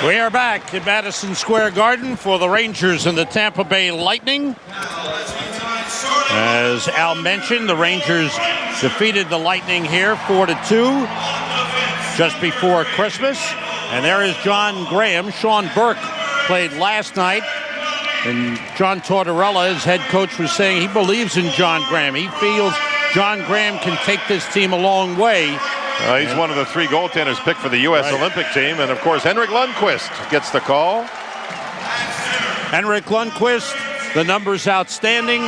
We are back at Madison Square Garden for the Rangers and the Tampa Bay Lightning. As Al mentioned, the Rangers defeated the Lightning here 4-2 just before Christmas. And there is John Graham. Sean Burke played last night. And John Tortorella, his head coach, was saying he believes in John Graham. He feels John Graham can take this team a long way. He's one of the 3 goaltenders picked for the U.S. Olympic team. And, of course, Henrik Lundqvist gets the call. Henrik Lundqvist, the numbers outstanding,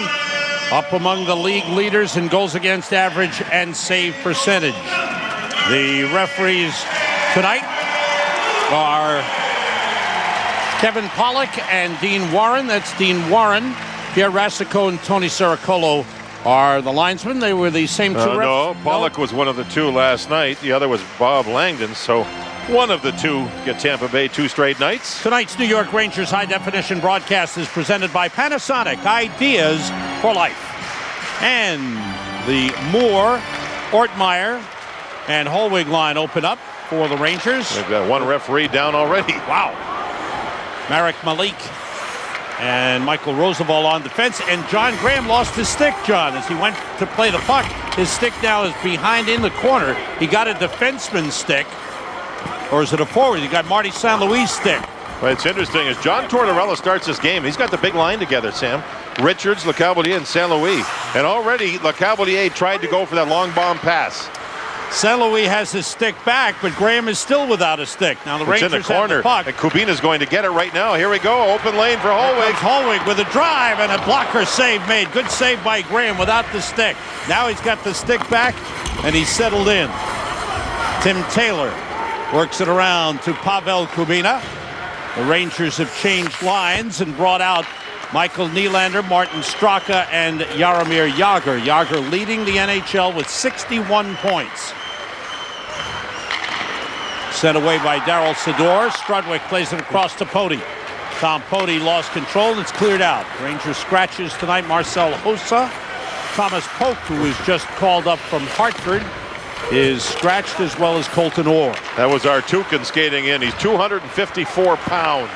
up among the league leaders in goals against average and save percentage. The referees tonight are Kevin Pollock and Dean Warren. That's Dean Warren. Pierre Rassico and Tony Saracolo are the linesmen. They were the same 2 refs. No, Pollock was one of the 2 last night. The other was Bob Langdon. So one of the 2 get Tampa Bay 2 straight nights. Tonight's New York Rangers high-definition broadcast is presented by Panasonic, ideas for life. And the Moore, Ortmeyer, and Holwig line open up for the Rangers. They've got 1 referee down already. Wow. Marek Malik and Michael Roosevelt on defense. And John Graham lost his stick, John, as he went to play the puck. His stick now is behind in the corner. He got a defenseman's stick. Or is it a forward? He got Marty St. Louis' stick. Well, it's interesting. As John Tortorella starts this game, he's got the big line together, Sam. Richards, Lecavalier, and St. Louis. And already Lecavalier tried to go for that long bomb pass. St. Louis has his stick back, but Graham is still without a stick. Now the Rangers in the corner. have the puck. And Kubina's going to get it right now. Here we go. Open lane for Holwig. Holwig with a drive and a blocker save made. Good save by Graham without the stick. Now he's got the stick back and he's settled in. Tim Taylor works it around to Pavel Kubina. The Rangers have changed lines and brought out Michael Nylander, Martin Straka, and Jaromir Jagr. Jagr leading the NHL with 61 points. Sent away by Daryl Sador. Strudwick plays it across to Poti. Tom Poti lost control and it's cleared out. Rangers scratches tonight. Marcel Hossa. Thomas Polk, who was just called up from Hartford, is scratched, as well as Colton Orr. That was Artukin skating in. He's 254 pounds.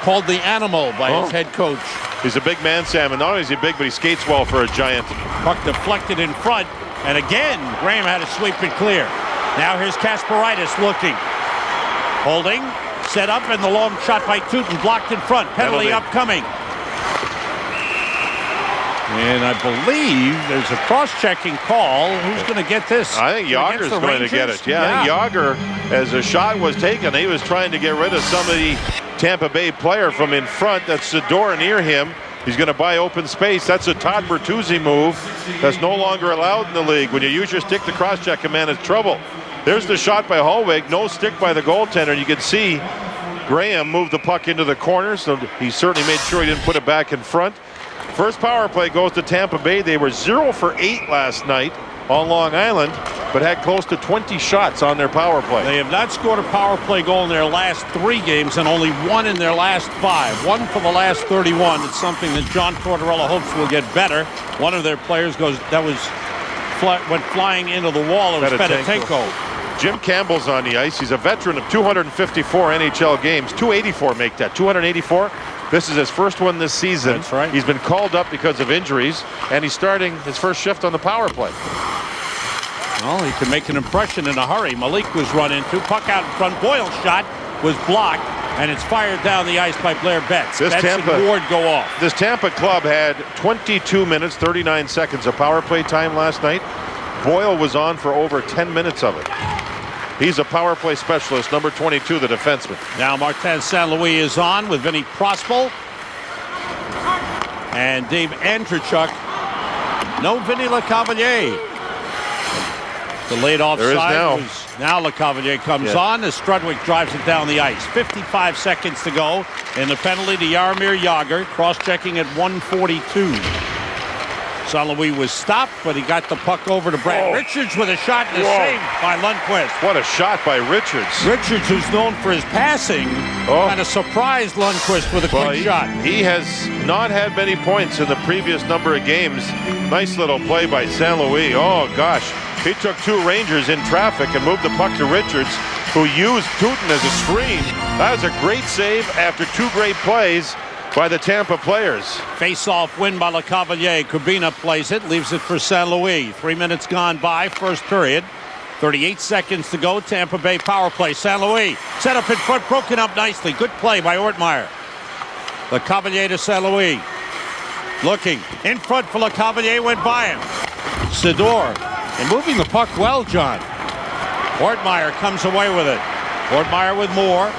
Called the animal by his head coach. He's a big man, Sam, and not only is he big, but he skates well for a giant. Puck deflected in front, and again, Graham had to sweep it clear. Now here's Kasparaitis looking. Holding, set up, and the long shot by Tootin blocked in front. Penalty upcoming. And I believe there's a cross-checking call. Who's going to get this? I think Jagr's going to get it. Yeah, I think Jagr, as a shot was taken, he was trying to get rid of somebody, Tampa Bay player from in front. That's Sador near him. He's going to buy open space. That's a Todd Bertuzzi move. That's no longer allowed in the league. When you use your stick to cross-check a man, it's trouble. There's the shot by Holwig. No stick by the goaltender. You can see Graham moved the puck into the corner, so he certainly made sure he didn't put it back in front. First power play goes to Tampa Bay. They were 0 for 8 last night on Long Island, but had close to 20 shots on their power play. They have not scored a power play goal in their last 3 games and only 1 in their last 5. 1 for the last 31. It's something that John Tortorella hopes will get better. One of their players went flying into the wall. It was Fedotenko. Jim Campbell's on the ice. He's a veteran of 254 NHL games. 284 make that. 284. This is his first one this season. That's right. He's been called up because of injuries, and he's starting his first shift on the power play. Well, he can make an impression in a hurry. Malik was run into. Puck out in front. Boyle's shot was blocked, and it's fired down the ice by Blair Betts. Betts and Ward go off. This Tampa club had 22 minutes, 39 seconds of power play time last night. Boyle was on for over 10 minutes of it. He's a power play specialist, number 22, the defenseman. Now Martin St. Louis is on with Vinny Prospal and Dave Andrechuk. No Vinny Lecavalier. The laid offside was now Lecavalier comes on as Strudwick drives it down the ice. 55 seconds to go, and the penalty to Jaromir Jagr, cross-checking at 1:42. St. Louis was stopped, but he got the puck over to Brad Richards with a shot and a save by Lundqvist. What a shot by Richards. Richards, who's known for his passing, kind of surprised Lundqvist with a quick shot. He has not had many points in the previous number of games. Nice little play by St. Louis. Oh, gosh. He took 2 Rangers in traffic and moved the puck to Richards, who used Putin as a screen. That was a great save after 2 great plays by the Tampa players. Face-off win by Lecavalier. Kubina plays it, leaves it for St. Louis. 3 minutes gone by, first period. 38 seconds to go. Tampa Bay power play. St. Louis set up in front, broken up nicely. Good play by Ortmeyer. Lecavalier to St. Louis. Looking in front for Lecavalier, went by him. Sador, and moving the puck well, John. Ortmeyer comes away with it. Ortmeyer with Moore.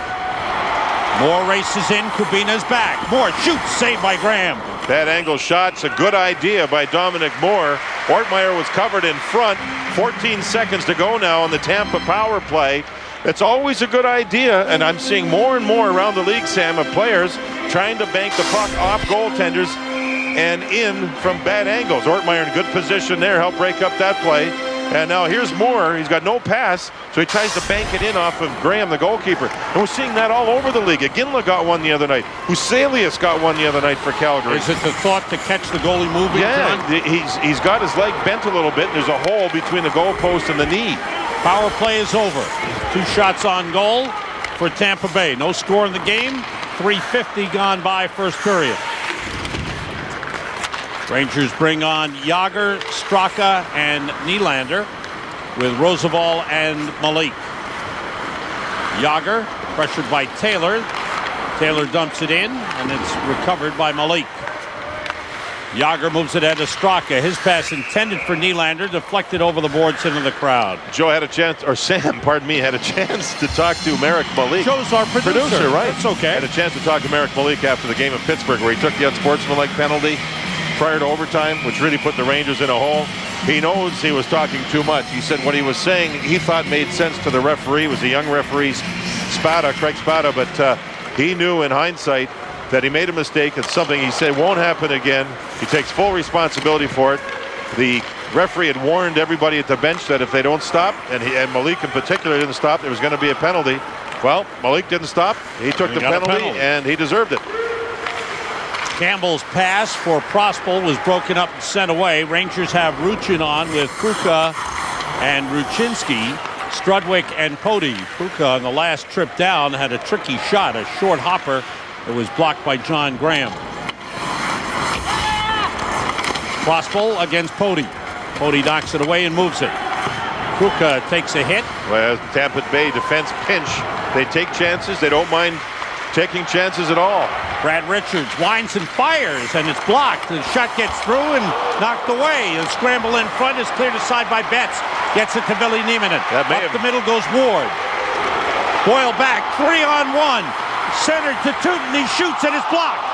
Moore races in. Kubina's back. Moore shoots. Saved by Graham. That angle shot's a good idea by Dominic Moore. Ortmeyer was covered in front. 14 seconds to go now on the Tampa power play. It's always a good idea, and I'm seeing more and more around the league, Sam, of players trying to bank the puck off goaltenders and in from bad angles. Ortmeyer in good position there, helped break up that play. And now here's Moore. He's got no pass, so he tries to bank it in off of Graham, the goalkeeper. And we're seeing that all over the league. Aginla got one the other night. Huselius got one the other night for Calgary. Is it the thought to catch the goalie moving? Yeah, he's got his leg bent a little bit, and there's a hole between the goalpost and the knee. Power play is over. 2 shots on goal for Tampa Bay. No score in the game. 3:50 gone by first period. Rangers bring on Yager, Straka, and Nylander with Roosevelt and Malik. Yager pressured by Taylor. Taylor dumps it in, and it's recovered by Malik. Yager moves it ahead to Straka. His pass intended for Nylander, deflected over the boards into the crowd. Joe had a chance, or Sam, pardon me, had a chance to talk to Marek Malik. Joe's our producer, right? That's okay. Had a chance to talk to Marek Malik after the game in Pittsburgh, where he took the unsportsmanlike penalty prior to overtime, which really put the Rangers in a hole. He knows he was talking too much. He said what he was saying he thought made sense to the referee. It was a young referee, Craig Spada, but he knew in hindsight that he made a mistake. It's something he said won't happen again. He takes full responsibility for it. The referee had warned everybody at the bench that if they don't stop, and Malik in particular didn't stop, there was going to be a penalty. Well, Malik didn't stop. He took the penalty, and he deserved it. Campbell's pass for Prospel was broken up and sent away. Rangers have Ruchin on with Kruka and Ruchinski, Strudwick and Pody. Kruka on the last trip down had a tricky shot, a short hopper that was blocked by John Graham. Prospel against Pody. Pody knocks it away and moves it. Kruka takes a hit. Well, Tampa Bay defense pinch. They take chances. They don't mind taking chances at all. Brad Richards winds and fires, and it's blocked. The shot gets through and knocked away. The scramble in front is cleared aside by Betts. Gets it to Billy Niemanen. Up the middle goes Ward. Boyle back, 3-on-1. Centered to Tootin. He shoots and it's blocked.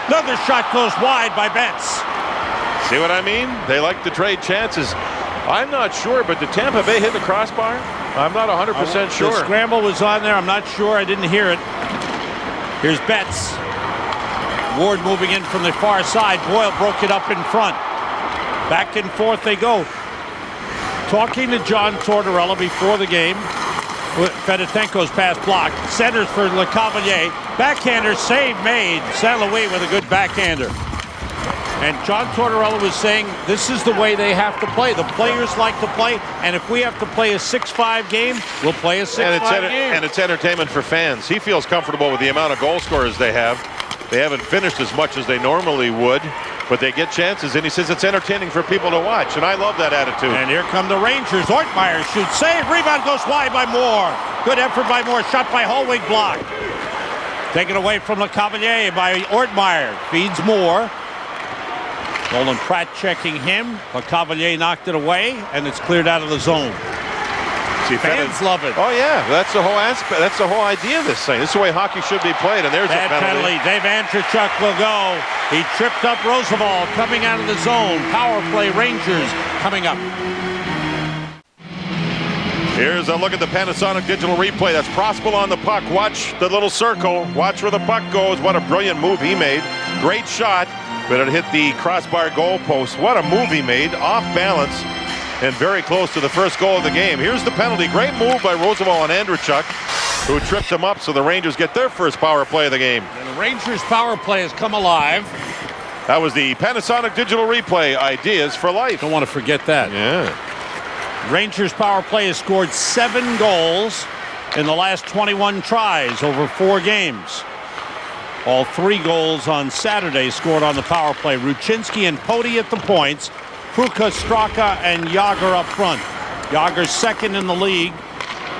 Another shot goes wide by Betts. See what I mean? They like to trade chances. I'm not sure, but did Tampa Bay hit the crossbar? I'm not 100% sure. The scramble was on there. I'm not sure. I didn't hear it. Here's Betts. Ward moving in from the far side. Boyle broke it up in front. Back and forth they go. Talking to John Tortorella before the game. Fedotenko's pass blocked. Centers for Lecavalier. Backhander save made. St. Louis with a good backhander. And John Tortorella was saying this is the way they have to play. The players like to play, and if we have to play a 6-5 game, we'll play a 6-5 game. And it's entertainment for fans. He feels comfortable with the amount of goal scorers they have. They haven't finished as much as they normally would, but they get chances, and he says it's entertaining for people to watch, and I love that attitude. And here come the Rangers. Ortmeyer shoots, save, rebound goes wide by Moore. Good effort by Moore, shot by Holwig, blocked. Taken away from Lecavalier by Ortmeyer. Feeds Moore. Nolan Pratt checking him. Lecavalier knocked it away, and it's cleared out of the zone. See, fans love it. Oh yeah, that's the whole aspect. That's the whole idea of this thing. This is the way hockey should be played, and there's Bad a penalty. Dave Andrechuk will go. He tripped up Roosevelt coming out of the zone. Power play Rangers coming up. Here's a look at the Panasonic digital replay. That's Prospel on the puck. Watch the little circle. Watch where the puck goes. What a brilliant move he made. Great shot. but it hit the crossbar goalpost. What a move he made, off balance, and very close to the first goal of the game. Here's the penalty. Great move by Roosevelt and Andrechuk, who tripped him up, so the Rangers get their first power play of the game. And the Rangers power play has come alive. That was the Panasonic Digital Replay, ideas for life. Don't want to forget that. Yeah. Rangers power play has scored 7 goals in the last 21 tries over 4 games. All 3 goals on Saturday scored on the power play. Ruchinski and Poti at the points. Puka, Straka, and Jágr up front. Jágr's second in the league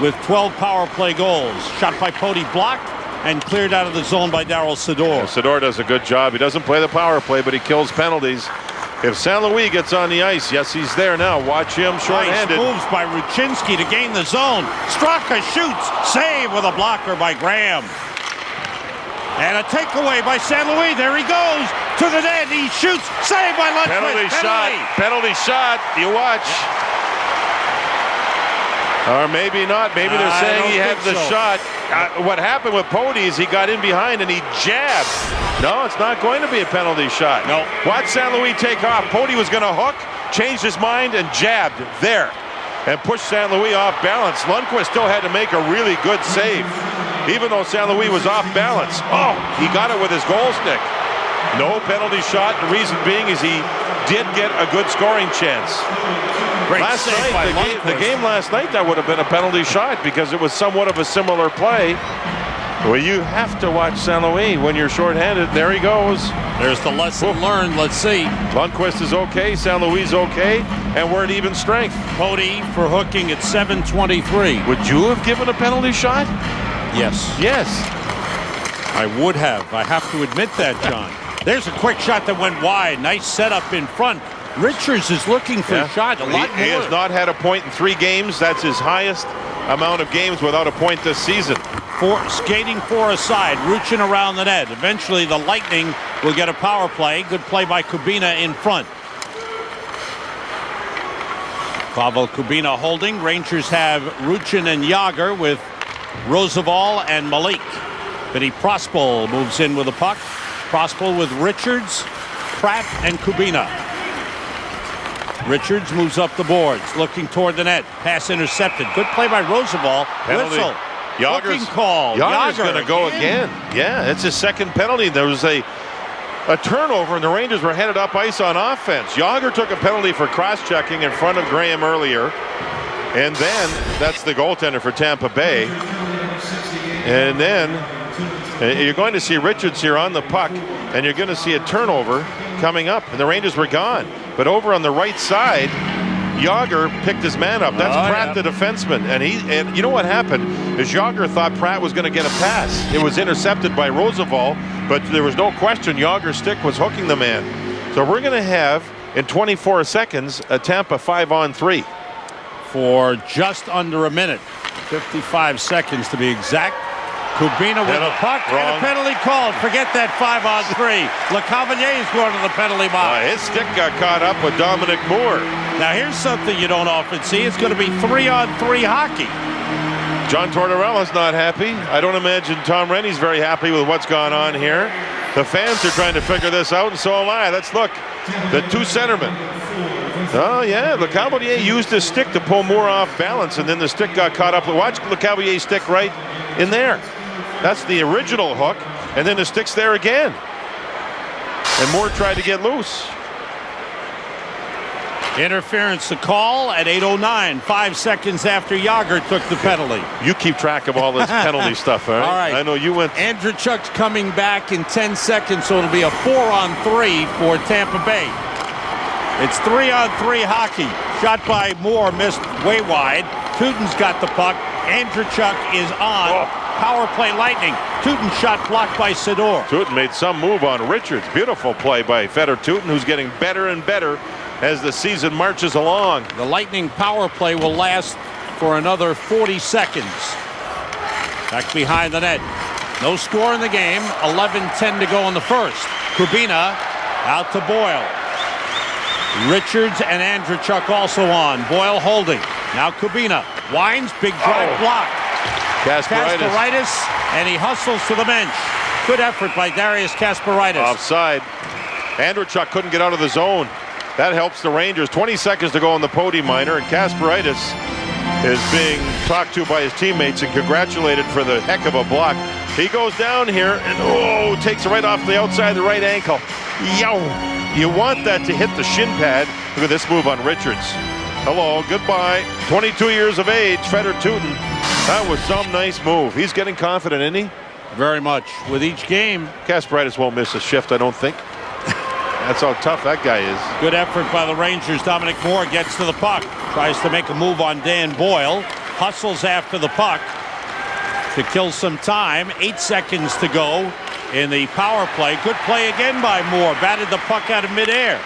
with 12 power play goals. Shot by Poti blocked and cleared out of the zone by Daryl Sador. Yeah, Sador does a good job. He doesn't play the power play, but he kills penalties. If St. Louis gets on the ice, yes, he's there now. Watch him short-handed. Nice moves by Ruchinski to gain the zone. Straka shoots. Save with a blocker by Graham. And a takeaway by St. Louis. There he goes to the net. He shoots. Save by Lundqvist. Penalty shot. You watch. Or maybe not. Maybe they're saying he had the shot. What happened with Poti is he got in behind and he jabbed. No, it's not going to be a penalty shot. No. Watch St. Louis take off. Poti was going to hook, changed his mind, and jabbed there. And pushed St. Louis off balance. Lundqvist still had to make a really good save. Even though St. Louis was off balance. Oh, he got it with his goal stick. No penalty shot. The reason being is he did get a good scoring chance. Great last save night, by the game last night, that would have been a penalty shot because it was somewhat of a similar play. Well, you have to watch St. Louis when you're shorthanded. There he goes. There's the lesson learned. Let's see. Lundqvist is okay. St. Louis is okay. And we're at even strength. Poti for hooking at 7:23. Would you have given a penalty shot? Yes. Yes. I would have. I have to admit that, John. There's a quick shot that went wide. Nice setup in front. Richards is looking for a shot. He has not had a point in 3 games. That's his highest amount of games without a point this season. Skating 4 aside, Ruchin around the net. Eventually the Lightning will get a power play. Good play by Kubina in front. Pavel Kubina holding. Rangers have Ruchin and Jágr with Roosevelt and Malik. Vinny Prospol moves in with a puck. Prospol with Richards, Pratt, and Kubina. Richards moves up the boards, looking toward the net. Pass intercepted. Good play by Roosevelt. Penalty. Whistle. Jágr's call. Jágr's going to go again. Yeah, it's his second penalty. There was a turnover, and the Rangers were headed up ice on offense. Jágr took a penalty for cross-checking in front of Graham earlier. And then, that's the goaltender for Tampa Bay. And then, you're going to see Richards here on the puck, and you're going to see a turnover coming up. And the Rangers were gone. But over on the right side, Jágr picked his man up. That's Pratt, the defenseman. And you know what happened is Jágr thought Pratt was going to get a pass. It was intercepted by Roosevelt, but there was no question Jágr's stick was hooking the man. So we're going to have, in 24 seconds, a Tampa 5-on-3. For just under a minute. 55 seconds to be exact. Kubina with a puck and a penalty called. Forget that 5-on-3. LeCavalier is going to the penalty box. His stick got caught up with Dominic Moore. Now here's something you don't often see. It's going to be 3-on-3 hockey. John Tortorella's not happy. I don't imagine Tom Rennie's very happy with what's gone on here. The fans are trying to figure this out, and so am I. Let's look. The 2 centermen. Oh, yeah, LeCavalier used his stick to pull Moore off balance, and then the stick got caught up. Watch LeCavalier's stick right in there. That's the original hook, and then the stick's there again. And Moore tried to get loose. Interference to call at 8:09, 5 seconds after Jágr took the penalty. You keep track of all this penalty stuff, all right? All right. I know you went. Andrechuk's coming back in 10 seconds, so it'll be a 4-on-3 for Tampa Bay. It's 3-on-3 hockey. Shot by Moore, missed way wide. Teuton's got the puck. Andrechuk is on. Power play Lightning. Teuton shot blocked by Sador. Teuton made some move on Richards. Beautiful play by Fedor Teuton, who's getting better and better as the season marches along. The Lightning power play will last for another 40 seconds. Back behind the net. No score in the game. 11:10 to go in the first. Kubina out to Boyle. Richards and Andrechuk also on. Boyle holding. Now Kubina winds. Big drive block. Kasparaitis, and he hustles to the bench. Good effort by Darius Kasparaitis. Offside. Andrechuk couldn't get out of the zone. That helps the Rangers. 20 seconds to go on the podium minor, and Kasparaitis is being talked to by his teammates and congratulated for the heck of a block. He goes down here and takes it right off the outside of the right ankle. Yow! You want that to hit the shin pad. Look at this move on Richards. Hello, goodbye. 22 years of age, Feder Tootin. That was some nice move. He's getting confident, isn't he? Very much. With each game. Kasparaitis won't miss a shift, I don't think. That's how tough that guy is. Good effort by the Rangers. Dominic Moore gets to the puck. Tries to make a move on Dan Boyle. Hustles after the puck to kill some time. 8 seconds to go in the power play. Good play again by Moore. Batted the puck out of midair.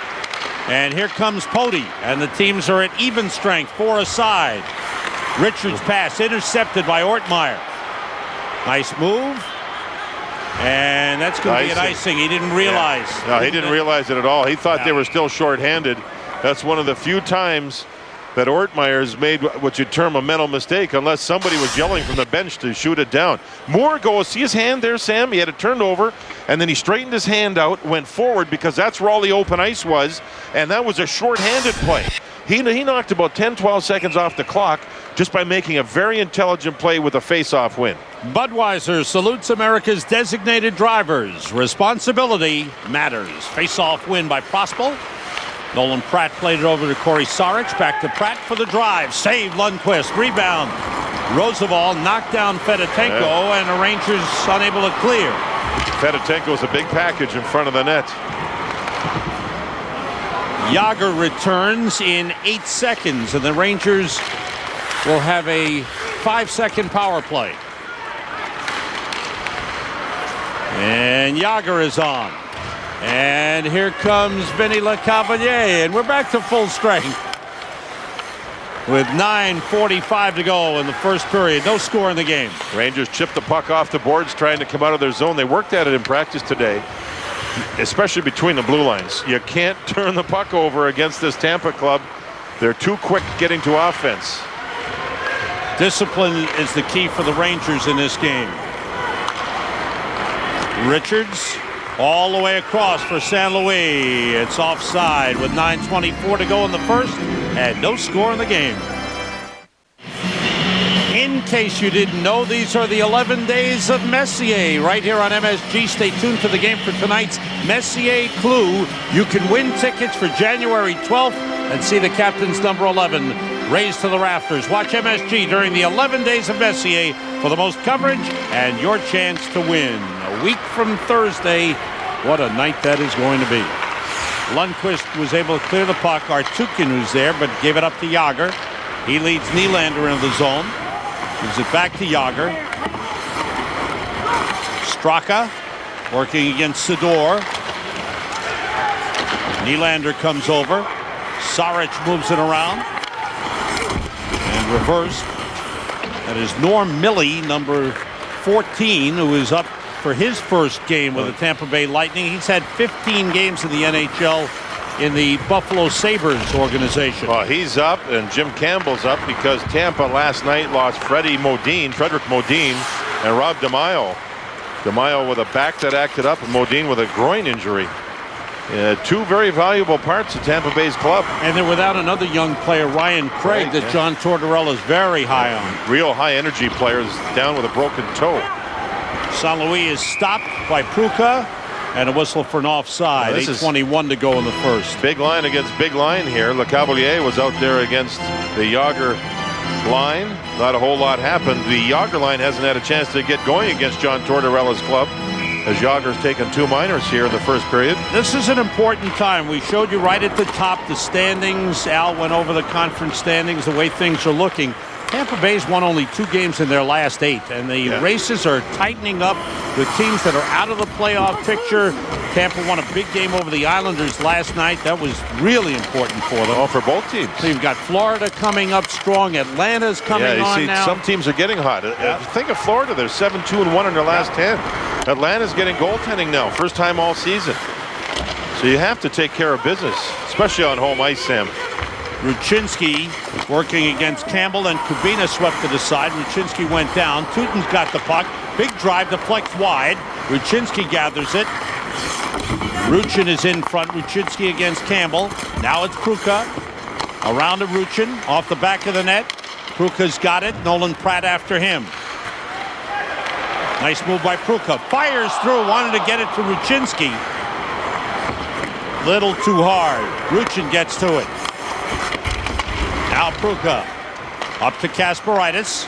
And here comes Pody. And the teams are at even strength. 4 aside. Richards' pass intercepted by Ortmeyer. Nice move. And that's going to be an icing. He didn't realize. Yeah. No, he didn't realize it at all. He thought they were still shorthanded. That's one of the few times that Ortmeyer's made what you term a mental mistake, unless somebody was yelling from the bench to shoot it down. Moore goes, see his hand there, Sam? He had it turned over, and then he straightened his hand out, went forward because that's where all the open ice was, and that was a shorthanded play. He knocked about 10, 12 seconds off the clock just by making a very intelligent play with a face-off win. Budweiser salutes America's designated drivers. Responsibility matters. Face-off win by Prospel. Nolan Pratt played it over to Corey Sarich. Back to Pratt for the drive. Save Lundqvist. Rebound. Roosevelt knocked down Fedotenko, and the Rangers unable to clear. Fedotenko's a big package in front of the net. Jágr returns in 8 seconds, and the Rangers will have a 5-second power play. And Jágr is on. And here comes Vinny Lecavalier, and we're back to full strength. With 9:45 to go in the first period. No score in the game. Rangers chipped the puck off the boards trying to come out of their zone. They worked at it in practice today, especially between the blue lines. You can't turn the puck over against this Tampa club. They're too quick getting to offense. Discipline is the key for the Rangers in this game. Richards all the way across for St. Louis. It's offside with 9:24 to go in the first and no score in the game. In case you didn't know, these are the 11 days of Messier right here on MSG. Stay tuned for the game for tonight's Messier Clue. You can win tickets for January 12th and see the captain's number 11 raised to the rafters. Watch MSG during the 11 days of Messier for the most coverage and your chance to win. A week from Thursday, what a night that is going to be. Lundqvist was able to clear the puck. Artukin, who's there, but gave it up to Jágr. He leads Nylander into the zone. Gives it back to Jágr. Straka working against Sidor. Nylander comes over. Sarich moves it around. And reversed. That is Norm Milley, number 14, who is up for his first game with the Tampa Bay Lightning. He's had 15 games in the NHL in the Buffalo Sabres organization. Well, he's up, and Jim Campbell's up because Tampa last night lost Frederick Modin, and Rob DeMaio. DeMaio with a back that acted up, and Modin with a groin injury. Two very valuable parts of Tampa Bay's club. And they're without another young player, Ryan Craig, that John Tortorella is very high on. Real high energy players down with a broken toe. St. Louis is stopped by Pruka, and a whistle for an offside. 8:21 to go in the first. Big line against big line here. Lecavalier was out there against the Jágr line. Not a whole lot happened. The Jágr line hasn't had a chance to get going against John Tortorella's club, as Jágr's taken 2 minors here in the first period. This is an important time. We showed you right at the top the standings. Al went over the conference standings, the way things are looking. Tampa Bay's won only 2 games in their last 8, and the races are tightening up with teams that are out of the playoff picture. Tampa won a big game over the Islanders last night. That was really important for them. Oh, for both teams. So you've got Florida coming up strong. Atlanta's coming on now. Some teams are getting hot. Think of Florida. They're 7-2-1 in their last 10. Atlanta's getting goaltending now. First time all season. So you have to take care of business, especially on home ice, Sam. Ruchinski working against Campbell, and Kubina swept to the side. Ruchinski went down. Tutin's got the puck. Big drive, deflects wide. Ruchinski gathers it. Ruchin is in front. Ruchinski against Campbell. Now it's Pruka. Around to Ruchin. Off the back of the net. Pruka's got it. Nolan Pratt after him. Nice move by Pruka. Fires through. Wanted to get it to Ruchinski. Little too hard. Ruchin gets to it. Now Pruka. Up to Kasparaitis.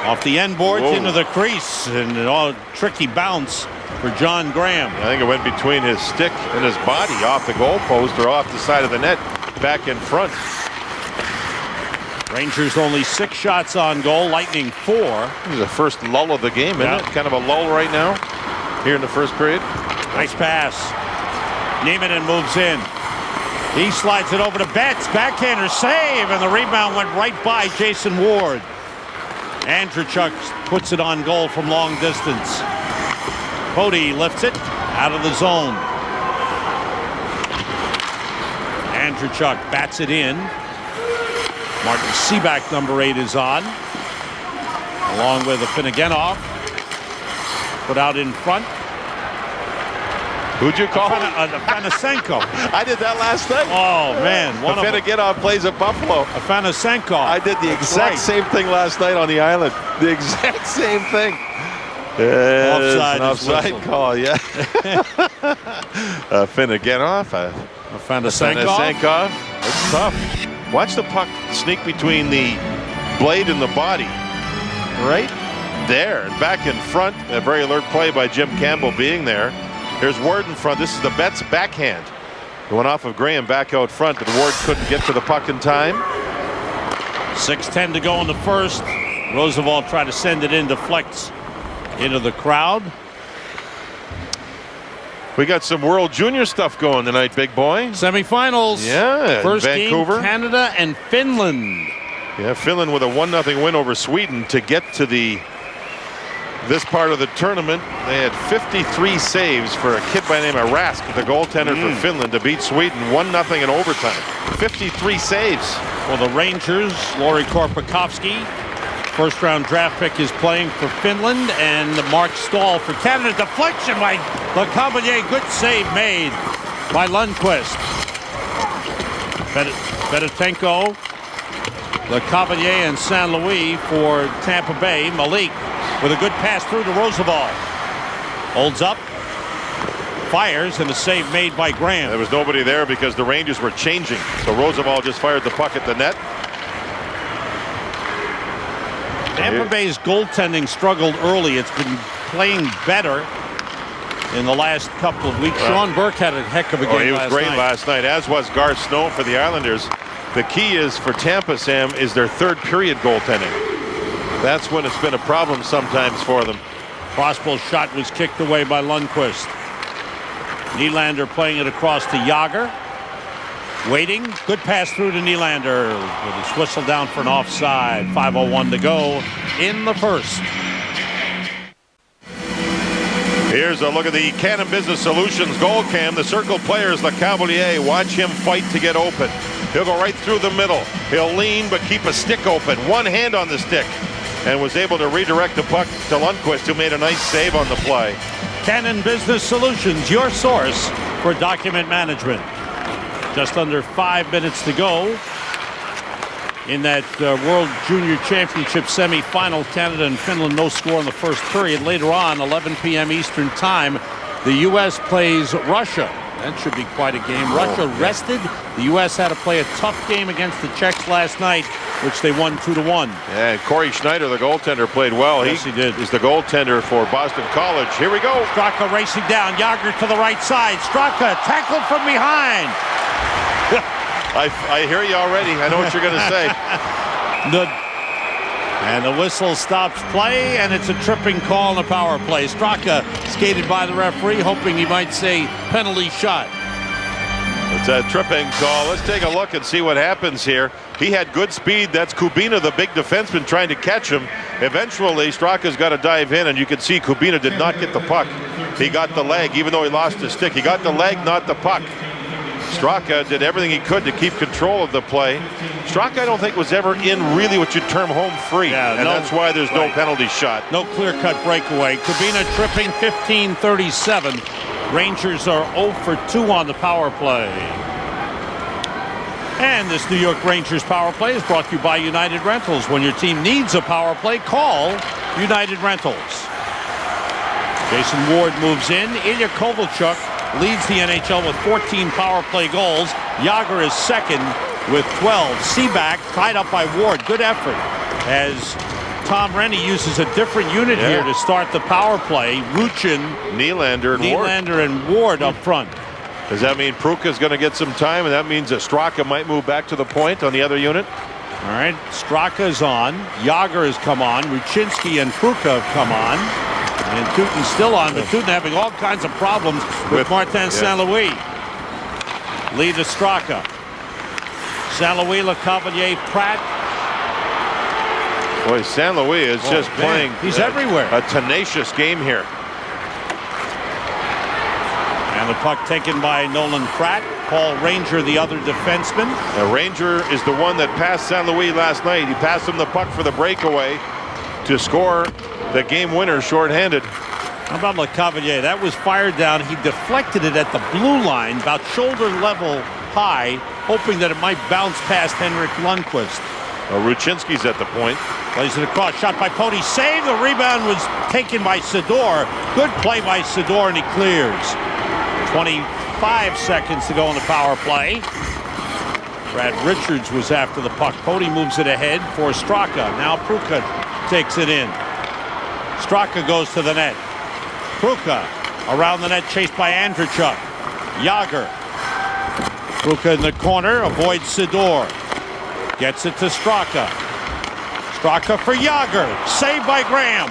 Off the end boards into the crease. And a tricky bounce for John Graham. I think it went between his stick and his body, off the goalpost or off the side of the net, back in front. Rangers only 6 shots on goal. Lightning 4. This is the first lull of the game, isn't it? Kind of a lull right now here in the first period. Nice pass. Nieminen moves in. He slides it over to Betts. Backhander save, and the rebound went right by Jason Ward. Andrechuk puts it on goal from long distance. Cody lifts it out of the zone. Andrechuk bats it in. Martin Seaback, number 8, is on. Along with Afinogenov. Put out in front. Who'd you call him? Afanasenko. I did that last night. Oh, man. Afinogenov plays at Buffalo. Afanasenko. I did the exact same thing last night on the island. The exact same thing. Offside call, yeah. Afinogenov. Afanasenko. It's tough. Watch the puck sneak between the blade and the body. Right there. And back in front. A very alert play by Jim Campbell being there. Here's Ward in front. This is the Betts backhand. It went off of Graham back out front, but Ward couldn't get to the puck in time. 6:10 to go in the first. Roosevelt tried to send it in, deflects into the crowd. We got some World Junior stuff going tonight, big boy. Semifinals. Yeah, first Vancouver. game, Canada and Finland. Yeah, Finland with a 1-0 win over Sweden to get to this part of the tournament. They had 53 saves for a kid by the name of Rask, the goaltender for Finland, to beat Sweden 1-0 in overtime. 53 saves. For the Rangers, Lauri Korpikoski, first-round draft pick, is playing for Finland, and Mark Stahl for Canada. Deflection by Lecavalier. Good save made by Lundqvist. Bedetenko, Lecavalier, and St. Louis for Tampa Bay. Malik with a good pass through to Roosevelt. Holds up, fires, and a save made by Graham. There was nobody there because the Rangers were changing. So Roosevelt just fired the puck at the net. Tampa Bay's goaltending struggled early. It's been playing better in the last couple of weeks. Sean Burke had a heck of a game last night. He was great last night, as was Garth Snow for the Islanders. The key is for Tampa, Sam, is their third period goaltending. That's when it's been a problem sometimes for them. Crossbow's shot was kicked away by Lundqvist. Nylander playing it across to Jágr. Waiting. Good pass through to Nylander with his whistle down for an offside. 5:01 to go in the first. Here's a look at the Canon Business Solutions goal cam. The circle players, Lecavalier, watch him fight to get open. He'll go right through the middle. He'll lean but keep a stick open. One hand on the stick. And was able to redirect the puck to Lundqvist, who made a nice save on the play. Canon Business Solutions, your source for document management. Just under 5 minutes to go in that World Junior Championship semifinal. Canada and Finland, no score in the first period. Later on, 11 p.m. Eastern Time, the U.S. plays Russia. That should be quite a game. Russia rested. The U.S. had to play a tough game against the Czechs last night, which they won 2-1. Yeah, and Corey Schneider, the goaltender, played well. Yes, he did. He's the goaltender for Boston College. Here we go. Straka racing down. Jágr to the right side. Straka tackled from behind. I hear you already. I know what you're going to say. And the whistle stops play, and it's a tripping call on the power play. Straka skated by the referee, hoping he might say penalty shot. It's a tripping call. Let's take a look and see what happens here. He had good speed. That's Kubina, the big defenseman, trying to catch him. Eventually, Straka's got to dive in, and you can see Kubina did not get the puck. He got the leg, even though he lost his stick. He got the leg, not the puck. Straka did everything he could to keep control of the play. Straka, I don't think, was ever in really what you'd term home free, and that's why there's no penalty shot. No clear-cut breakaway. Kubina tripping 15:37. Rangers are 0 for 2 on the power play. And this New York Rangers power play is brought to you by United Rentals. When your team needs a power play, call United Rentals. Jason Ward moves in. Ilya Kovalchuk leads the NHL with 14 power play goals. Yager is second with 12. Seaback tied up by Ward. Good effort as Tom Rennie uses a different unit here to start the power play. Ruchin, Nylander and Ward up front. Does that mean Pruka is going to get some time, and that means that Straka might move back to the point on the other unit? All right, Straka is on. Yager has come on. Ruchinski and Pruka have come on. And Tutin's still on, but Tutin having all kinds of problems with Martin St. Louis. Lead to Straka. St. Louis, LeCavalier, Pratt. Boy, St. Louis is just playing. He's everywhere. A tenacious game here. And the puck taken by Nolan Pratt. Paul Ranger, the other defenseman. The Ranger is the one that passed St. Louis last night. He passed him the puck for the breakaway to score the game winner shorthanded. How about LeCavalier? That was fired down. He deflected it at the blue line, about shoulder level high, hoping that it might bounce past Henrik Lundqvist. Ruchinski's at the point. Plays it across. Shot by Poti. Save. The rebound was taken by Sador. Good play by Sador, and he clears. 25 seconds to go in the power play. Brad Richards was after the puck. Poti moves it ahead for Straka. Now Pruka takes it in. Straka goes to the net. Pruka around the net, chased by Andreychuk. Yager. Pruka in the corner, avoids Sador. Gets it to Straka. Straka for Yager. Saved by Graham.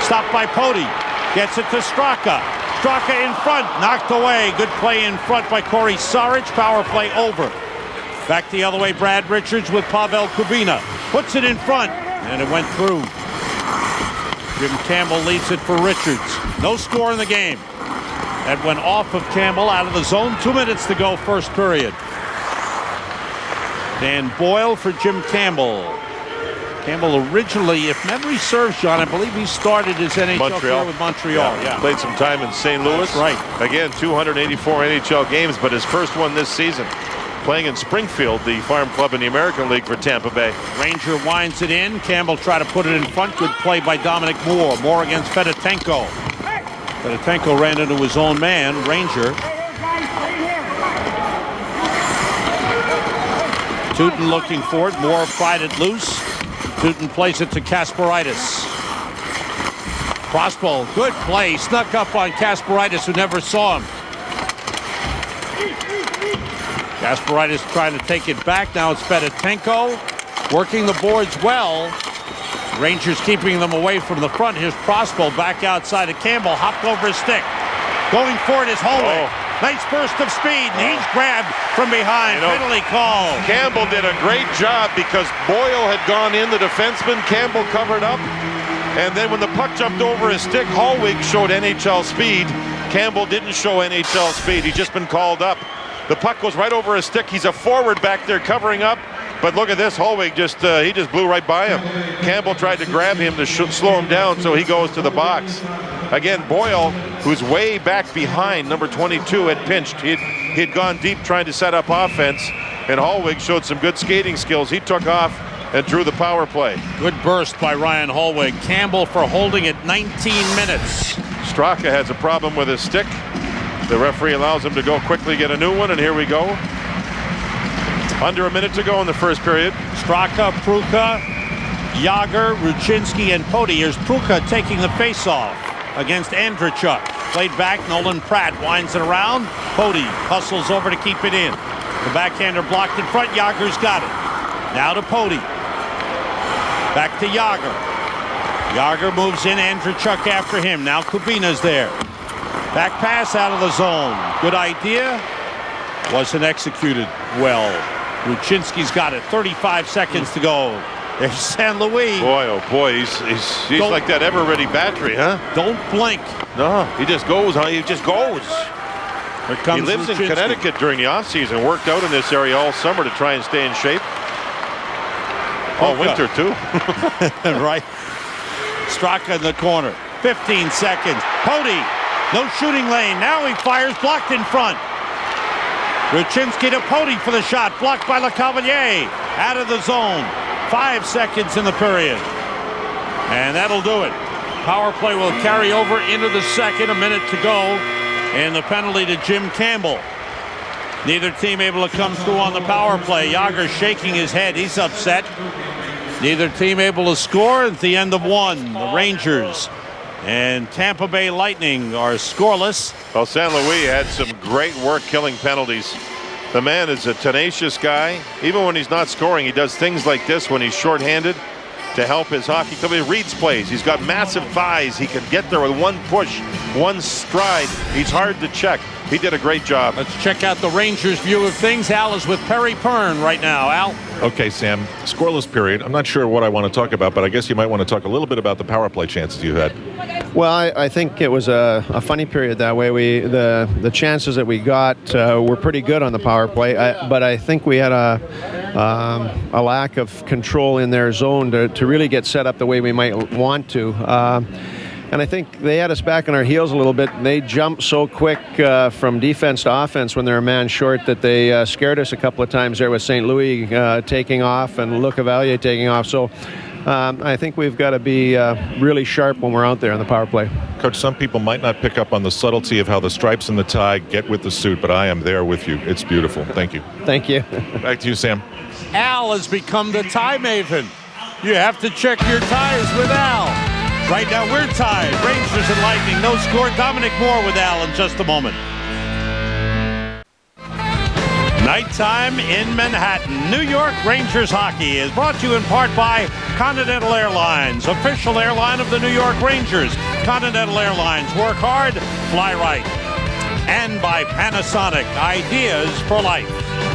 Stopped by Poti. Gets it to Straka. Straka in front. Knocked away. Good play in front by Corey Saric. Power play over. Back the other way, Brad Richards with Pavel Kubina. Puts it in front. And it went through. Jim Campbell leads it for Richards. No score in the game. That went off of Campbell out of the zone. 2 minutes to go, first period. Dan Boyle for Jim Campbell. Campbell originally, if memory serves, John, I believe he started his NHL career with Montreal. Yeah. Played some time in St. Louis. That's right. Again, 284 NHL games, but his first one this season. Playing in Springfield, the farm club in the American League for Tampa Bay. Ranger winds it in. Campbell tried to put it in front. Good play by Dominic Moore. Moore against Fedotenko. Fedotenko ran into his own man, Ranger. Tutin looking for it. Moore pried it loose. Tutin plays it to Kasparaitis. Crossbow, good play. Snuck up on Kasparaitis, who never saw him. Kasparaitis trying to take it back. Now it's Fedotenko working the boards well. Rangers keeping them away from the front. Here's Prospo back outside of Campbell. Hopped over his stick. Going for it is Holloway. Nice burst of speed, and he's grabbed from behind. Penalty call. Campbell did a great job because Boyle had gone in, the defenseman. Campbell covered up. And then when the puck jumped over his stick, Hallwig showed NHL speed. Campbell didn't show NHL speed. He's just been called up. The puck goes right over his stick. He's a forward back there covering up. But look at this. Hallwig he just blew right by him. Campbell tried to grab him to slow him down, so he goes to the box. Again, Boyle, who's way back behind, number 22, had pinched. He'd gone deep trying to set up offense, and Hallwig showed some good skating skills. He took off and drew the power play. Good burst by Ryan Hallwig. Campbell for holding it 19 minutes. Straka has a problem with his stick. The referee allows him to go quickly get a new one, and here we go. Under a minute to go in the first period. Straka, Pruka, Yager, Ruchinski, and Poti. Here's Pruka taking the face-off against Andreychuk. Played back, Nolan Pratt winds it around. Poti hustles over to keep it in. The backhander blocked in front. Yager's got it. Now to Poti. Back to Yager. Yager moves in. Andreychuk after him. Now Kubina's there. Back pass out of the zone. Good idea. Wasn't executed well. Ruchinski's got it. 35 seconds to go. There's St. Louis. Boy, oh boy, he's like that ever-ready battery, huh? Don't blink. No, he just goes, huh? He just goes. Here comes he lives Ruchinski. in Connecticut during the offseason, worked out in this area all summer to try and stay in shape. All winter, too. Right. Straka in the corner. 15 seconds. Pody, no shooting lane. Now he fires, blocked in front. Ruchinski to Pody for the shot, blocked by LeCavalier. Out of the zone. 5 seconds in the period. And that'll do it. Power play will carry over into the second. A minute to go. And the penalty to Jim Campbell. Neither team able to come through on the power play. Jágr shaking his head. He's upset. Neither team able to score at the end of one. The Rangers and Tampa Bay Lightning are scoreless. Well, St. Louis had some great work killing penalties. The man is a tenacious guy. Even when he's not scoring, he does things like this when he's shorthanded to help his hockey club. He reads plays. He's got massive thighs. He can get there with one push, one stride. He's hard to check. He did a great job. Let's check out the Rangers' view of things. Al is with Perry Pern right now. Al? Okay, Sam. Scoreless period. I'm not sure what I want to talk about, but I guess you might want to talk a little bit about the power play chances you had. Well, I think it was a funny period that way. The chances that we got were pretty good on the power play, but I think we had a lack of control in their zone to really get set up the way we might want to. And I think they had us back on our heels a little bit. They jumped so quick from defense to offense when they were a man short that they scared us a couple of times there with St. Louis taking off and LeCavalier taking off. So I think we've got to be really sharp when we're out there on the power play. Coach, some people might not pick up on the subtlety of how the stripes and the tie get with the suit, but I am there with you. It's beautiful. Thank you. Thank you. Back to you, Sam. Al has become the tie maven. You have to check your ties with Al. Right now we're tied. Rangers and Lightning. No score. Dominic Moore with Al in just a moment. Nighttime in Manhattan. New York Rangers hockey is brought to you in part by Continental Airlines, official airline of the New York Rangers. Continental Airlines, work hard, fly right. And by Panasonic, ideas for life.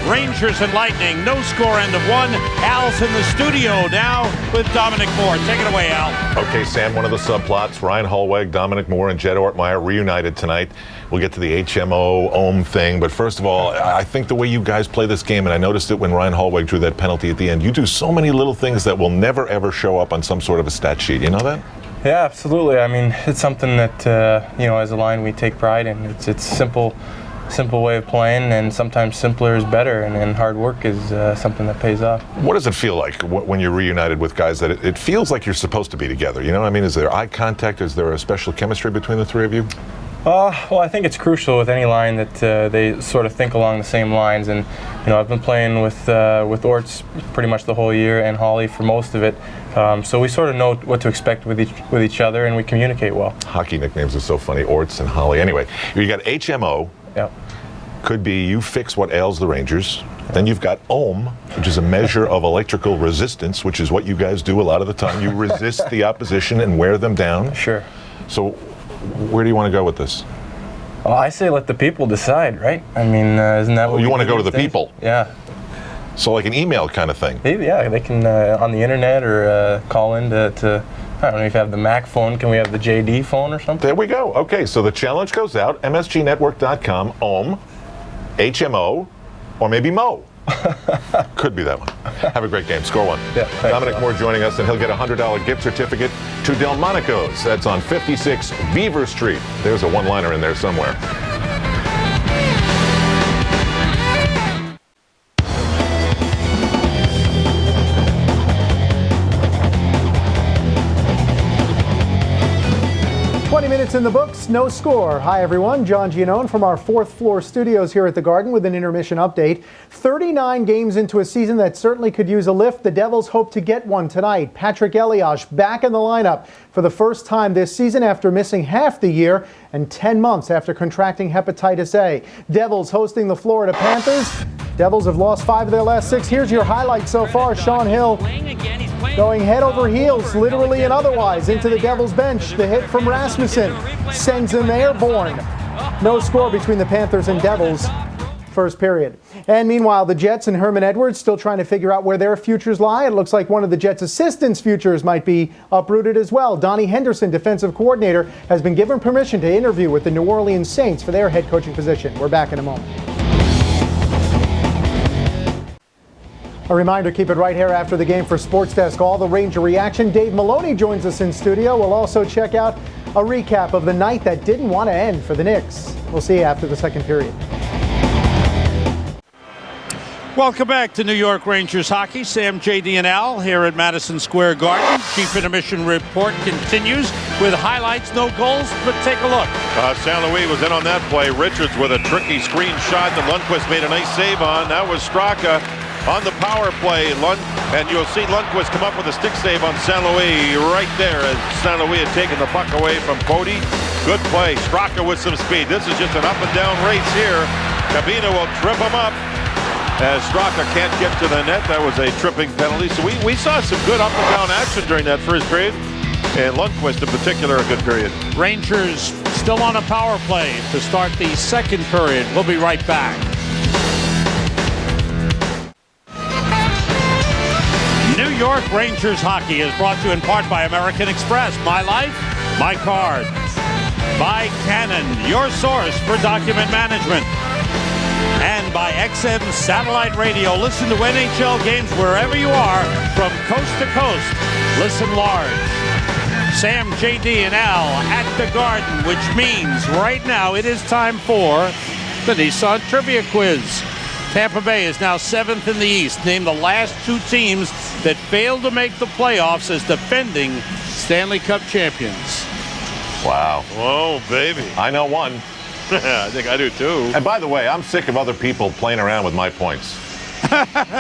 Rangers and Lightning, no score, end of one. Al's in the studio now with Dominic Moore. Take it away, Al. Okay, Sam, one of the subplots, Ryan Hollweg, Dominic Moore, and Jed Ortmeyer reunited tonight. We'll get to the HMO Ohm thing, but first of all, I think the way you guys play this game, and I noticed it when Ryan Hollweg drew that penalty at the end, you do so many little things that will never, ever show up on some sort of a stat sheet. You know that? Yeah, absolutely. I mean, it's something that, as a line we take pride in. It's simple way of playing, and sometimes simpler is better, and hard work is something that pays off. What does it feel like when you're reunited with guys that it feels like you're supposed to be together? You know what I mean? Is there eye contact? Is there a special chemistry between the three of you? Well, I think it's crucial with any line that they sort of think along the same lines, and I've been playing with Orts pretty much the whole year, and Holly for most of it. So we sort of know what to expect with each other, and we communicate well. Hockey nicknames are so funny, Orts and Holly. Anyway, you got HMO. Yeah. Could be you fix what ails the Rangers. Then you've got Ohm, which is a measure of electrical resistance, which is what you guys do a lot of the time. You resist the opposition and wear them down. Sure. So where do you want to go with this? Well, I say let the people decide, right? I mean, isn't that what you want to go to the people? Yeah. So like an email kind of thing? Yeah, they can on the internet or call in to I don't know if you have the Mac phone. Can we have the JD phone or something? There we go. Okay, so the challenge goes out. MSGnetwork.com, Ohm, HMO, or maybe Mo. Could be that one. Have a great game. Score one. Yeah, thanks, Dominic Moore joining us, and he'll get a $100 gift certificate to Delmonico's. That's on 56 Beaver Street. There's a one-liner in there somewhere. Minutes in the books, no score. Hi everyone, John Giannone from our fourth floor studios here at the Garden with an intermission update. 39 games into a season that certainly could use a lift. The Devils hope to get one tonight. Patrick Elias back in the lineup for the first time this season after missing half the year and 10 months after contracting hepatitis A. Devils hosting the Florida Panthers. Devils have lost 5 of their last 6. Here's your highlight so far. Sean Hill going head over heels, literally and otherwise, into the Devils bench. The hit from Rasmussen sends him airborne. No score between the Panthers and Devils. First period. And meanwhile, the Jets and Herman Edwards still trying to figure out where their futures lie. It looks like one of the Jets' assistants' futures might be uprooted as well. Donnie Henderson, defensive coordinator, has been given permission to interview with the New Orleans Saints for their head coaching position. We're back in a moment. A reminder, keep it right here after the game for Sports Desk. All the Ranger reaction. Dave Maloney joins us in studio. We'll also check out a recap of the night that didn't want to end for the Knicks. We'll see you after the second period. Welcome back to New York Rangers hockey. Sam, JD, and Al here at Madison Square Garden. Chief Intermission Report continues with highlights, no goals, but take a look. St. Louis was in on that play. Richards with a tricky screen shot that Lundqvist made a nice save on. That was Straka on the power play. And you'll see Lundqvist come up with a stick save on St. Louis right there as St. Louis had taken the puck away from Cody. Good play. Straka with some speed. This is just an up and down race here. Cabina will trip him up as Straka can't get to the net. That was a tripping penalty. So we saw some good up and down action during that first period. And Lundqvist in particular, a good period. Rangers still on a power play to start the second period. We'll be right back. New York Rangers hockey is brought to you in part by American Express. My life, my card. By Canon, your source for document management. And by XM Satellite Radio. Listen to NHL games wherever you are from coast to coast. Listen large. Sam, JD, and Al at the Garden, which means right now it is time for the Nissan Trivia Quiz. Tampa Bay is now 7th in the East, named the last two teams that failed to make the playoffs as defending Stanley Cup champions. Wow. Whoa, baby. I know one. I think I do too. And by the way, I'm sick of other people playing around with my points.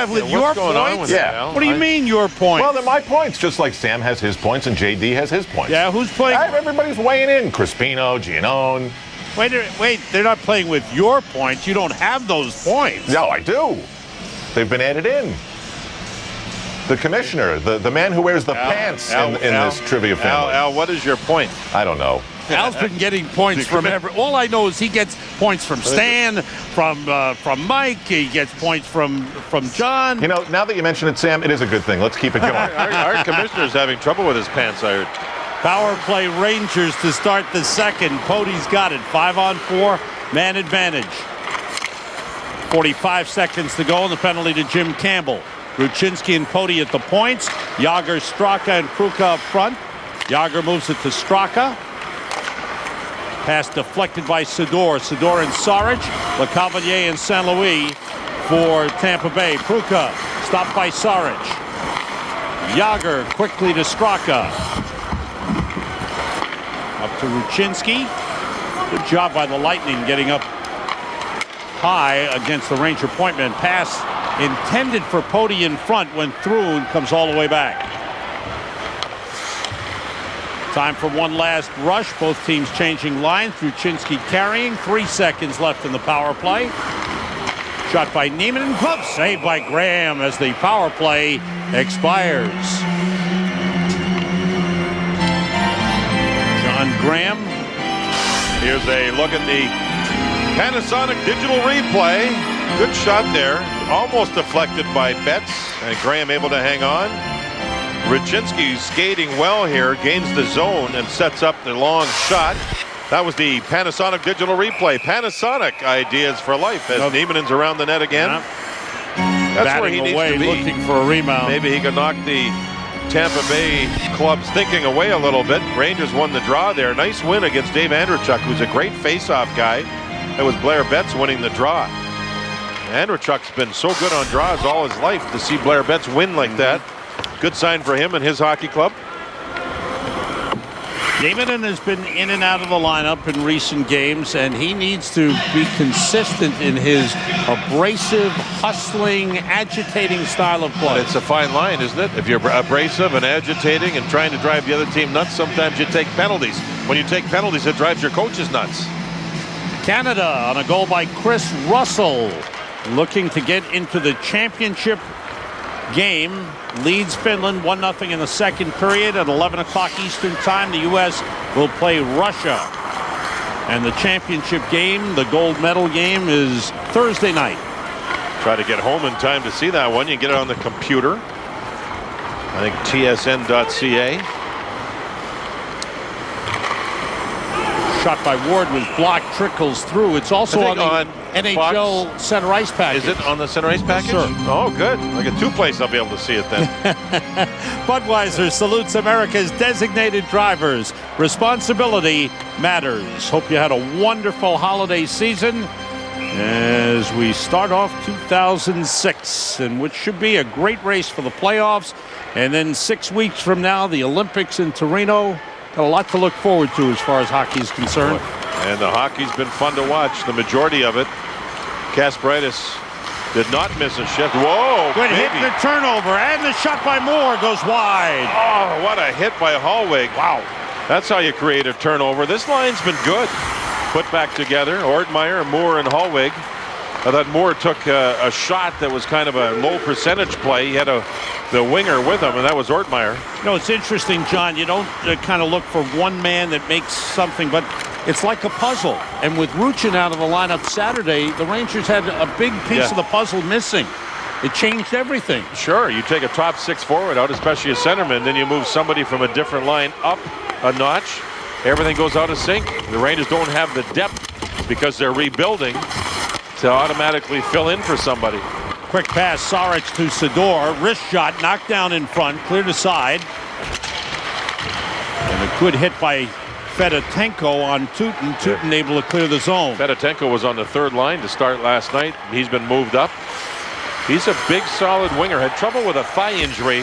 With your points? Yeah. What do you mean your points? Well, they're my points, just like Sam has his points and JD has his points. Yeah, who's playing? Everybody's weighing in. Crispino, Giannone. Wait, they're not playing with your points. You don't have those points. No, I do. They've been added in. The commissioner, the man who wears the pants in this trivia family. Al, what is your point? I don't know. Al's been getting points from all I know is he gets points from Stan, from Mike. He gets points from John. You know, now that you mention it, Sam, it is a good thing. Let's keep it going. Our commissioner's having trouble with his pants, I heard. Power play Rangers to start the second. Cody's got it. 5-on-4, man advantage. 45 seconds to go, and the penalty to Jim Campbell. Ruchinski and Pody at the points. Jágr, Straka, and Kruka up front. Jágr moves it to Straka. Pass deflected by Sador. Sador and Saric. Lecavalier and St. Louis for Tampa Bay. Kruka stopped by Saric. Jágr quickly to Straka. Up to Ruchinski. Good job by the Lightning getting up high against the Ranger point man. Pass intended for Pody in front, went through and comes all the way back. Time for one last rush. Both teams changing lines. Ruchinski carrying. 3 seconds left in the power play. Shot by Neiman and glove saved by Graham as the power play expires. John Graham. Here's a look at the Panasonic digital replay. Good shot there. Almost deflected by Betts, and Graham able to hang on. Ruchinski skating well here, gains the zone and sets up the long shot. That was the Panasonic digital replay. Panasonic ideas for life as Niemanen's around the net again. That's batting where he needs away, to be. looking for a rebound. Maybe he can knock the Tampa Bay club's thinking away a little bit. Rangers won the draw there. Nice win against Dave Andreychuk, who's a great face-off guy. It was Blair Betts winning the draw. Andreychuk's been so good on draws all his life. To see Blair Betts win like that, good sign for him and his hockey club. Nieminen has been in and out of the lineup in recent games, and he needs to be consistent in his abrasive, hustling, agitating style of play. It's a fine line, isn't it? If you're abrasive and agitating and trying to drive the other team nuts, sometimes you take penalties. When you take penalties, it drives your coaches nuts. Canada on a goal by Chris Russell, looking to get into the championship game. Leads Finland 1-0 in the second period at 11 o'clock Eastern time. The U.S. will play Russia. And the championship game, the gold medal game, is Thursday night. Try to get home in time to see that one. You can get it on the computer. I think tsn.ca. shot by Ward was blocked, trickles through. It's also on the NHL Fox, center ice package. Is it on the center ice package? Sure. Oh, good. Like a two-place, I'll be able to see it then. Budweiser salutes America's designated drivers. Responsibility matters. Hope you had a wonderful holiday season as we start off 2006, and which should be a great race for the playoffs. And then 6 weeks from now, the Olympics in Torino. Got a lot to look forward to as far as hockey is concerned. And the hockey's been fun to watch, the majority of it. Kasparaitis did not miss a shift. Whoa, good hit and the turnover, and the shot by Moore goes wide. Oh, what a hit by Hallweg. Wow. That's how you create a turnover. This line's been good. Put back together, Ortmeyer, Moore, and Hallweg. I thought Moore took a shot that was kind of a low percentage play. He had the winger with him, and that was Ortmeyer. You know, it's interesting, John. You don't kind of look for one man that makes something, but it's like a puzzle. And with Ruchin out of the lineup Saturday, the Rangers had a big piece of the puzzle missing. It changed everything. Sure, you take a top six forward out, especially a centerman, then you move somebody from a different line up a notch. Everything goes out of sync. The Rangers don't have the depth because they're rebuilding to automatically fill in for somebody. Quick pass, Saric to Sador. Wrist shot, knocked down in front, cleared aside. And a good hit by Fedotenko on Tutin. Tutin able to clear the zone. Fedotenko was on the third line to start last night. He's been moved up. He's a big, solid winger. Had trouble with a thigh injury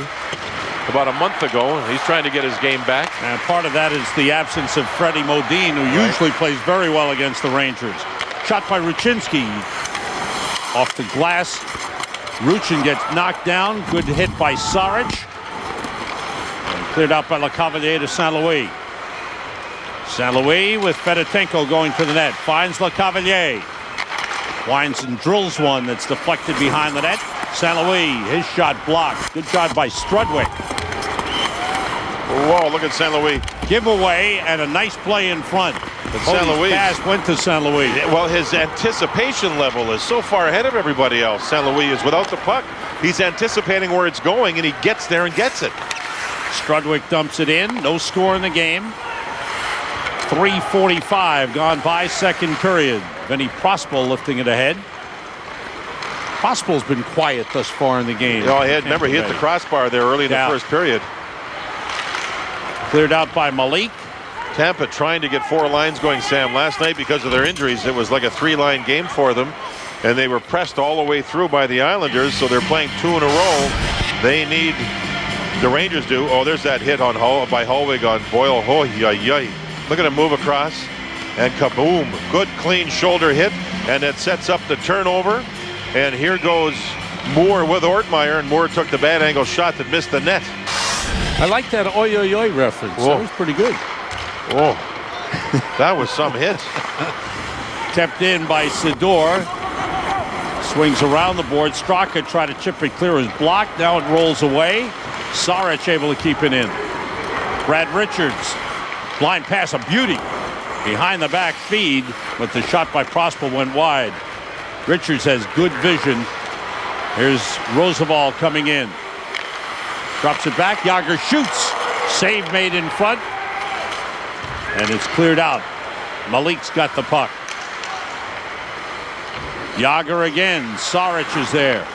about a month ago. He's trying to get his game back. And part of that is the absence of Freddie Modine, who usually plays very well against the Rangers. Shot by Ruchinski. Off the glass. Ruchin gets knocked down. Good hit by Saric. And cleared out by Lecavalier to St. Louis. St. Louis with Fedotenko going to the net. Finds Lecavalier. Winds and drills one that's deflected behind the net. St. Louis, his shot blocked. Good job by Strudwick. Whoa, look at St. Louis. Giveaway and a nice play in front. But St. Louis pass went to St. Louis. Well, his anticipation level is so far ahead of everybody else. St. Louis is without the puck. He's anticipating where it's going, and he gets there and gets it. Strudwick dumps it in. No score in the game. 3:45 gone by second period. Vinny Prospal lifting it ahead. Prospal's been quiet thus far in the game. Oh, remember, he hit the crossbar there early in the first period. Cleared out by Malik. Tampa trying to get four lines going, Sam. Last night, because of their injuries, it was like a three-line game for them, and they were pressed all the way through by the Islanders, so they're playing two in a row. They need, the Rangers do. Oh, there's that hit on by Hallweg on Boyle. Oh, yay. Look at him move across, and kaboom. Good, clean shoulder hit, and it sets up the turnover. And here goes Moore with Ortmeyer, and Moore took the bad angle shot that missed the net. I like that oi oi oi reference. Whoa. That was pretty good. Oh, that was some hit. Kept in by Sador. Swings around the board. Straka tried to chip it clear. It was blocked. Now it rolls away. Saric able to keep it in. Brad Richards. Blind pass, a beauty. Behind the back feed, but the shot by Prospal went wide. Richards has good vision. Here's Roosevelt coming in. Drops it back. Yager shoots. Save made in front. And it's cleared out. Malik's got the puck. Yager again. Saric is there.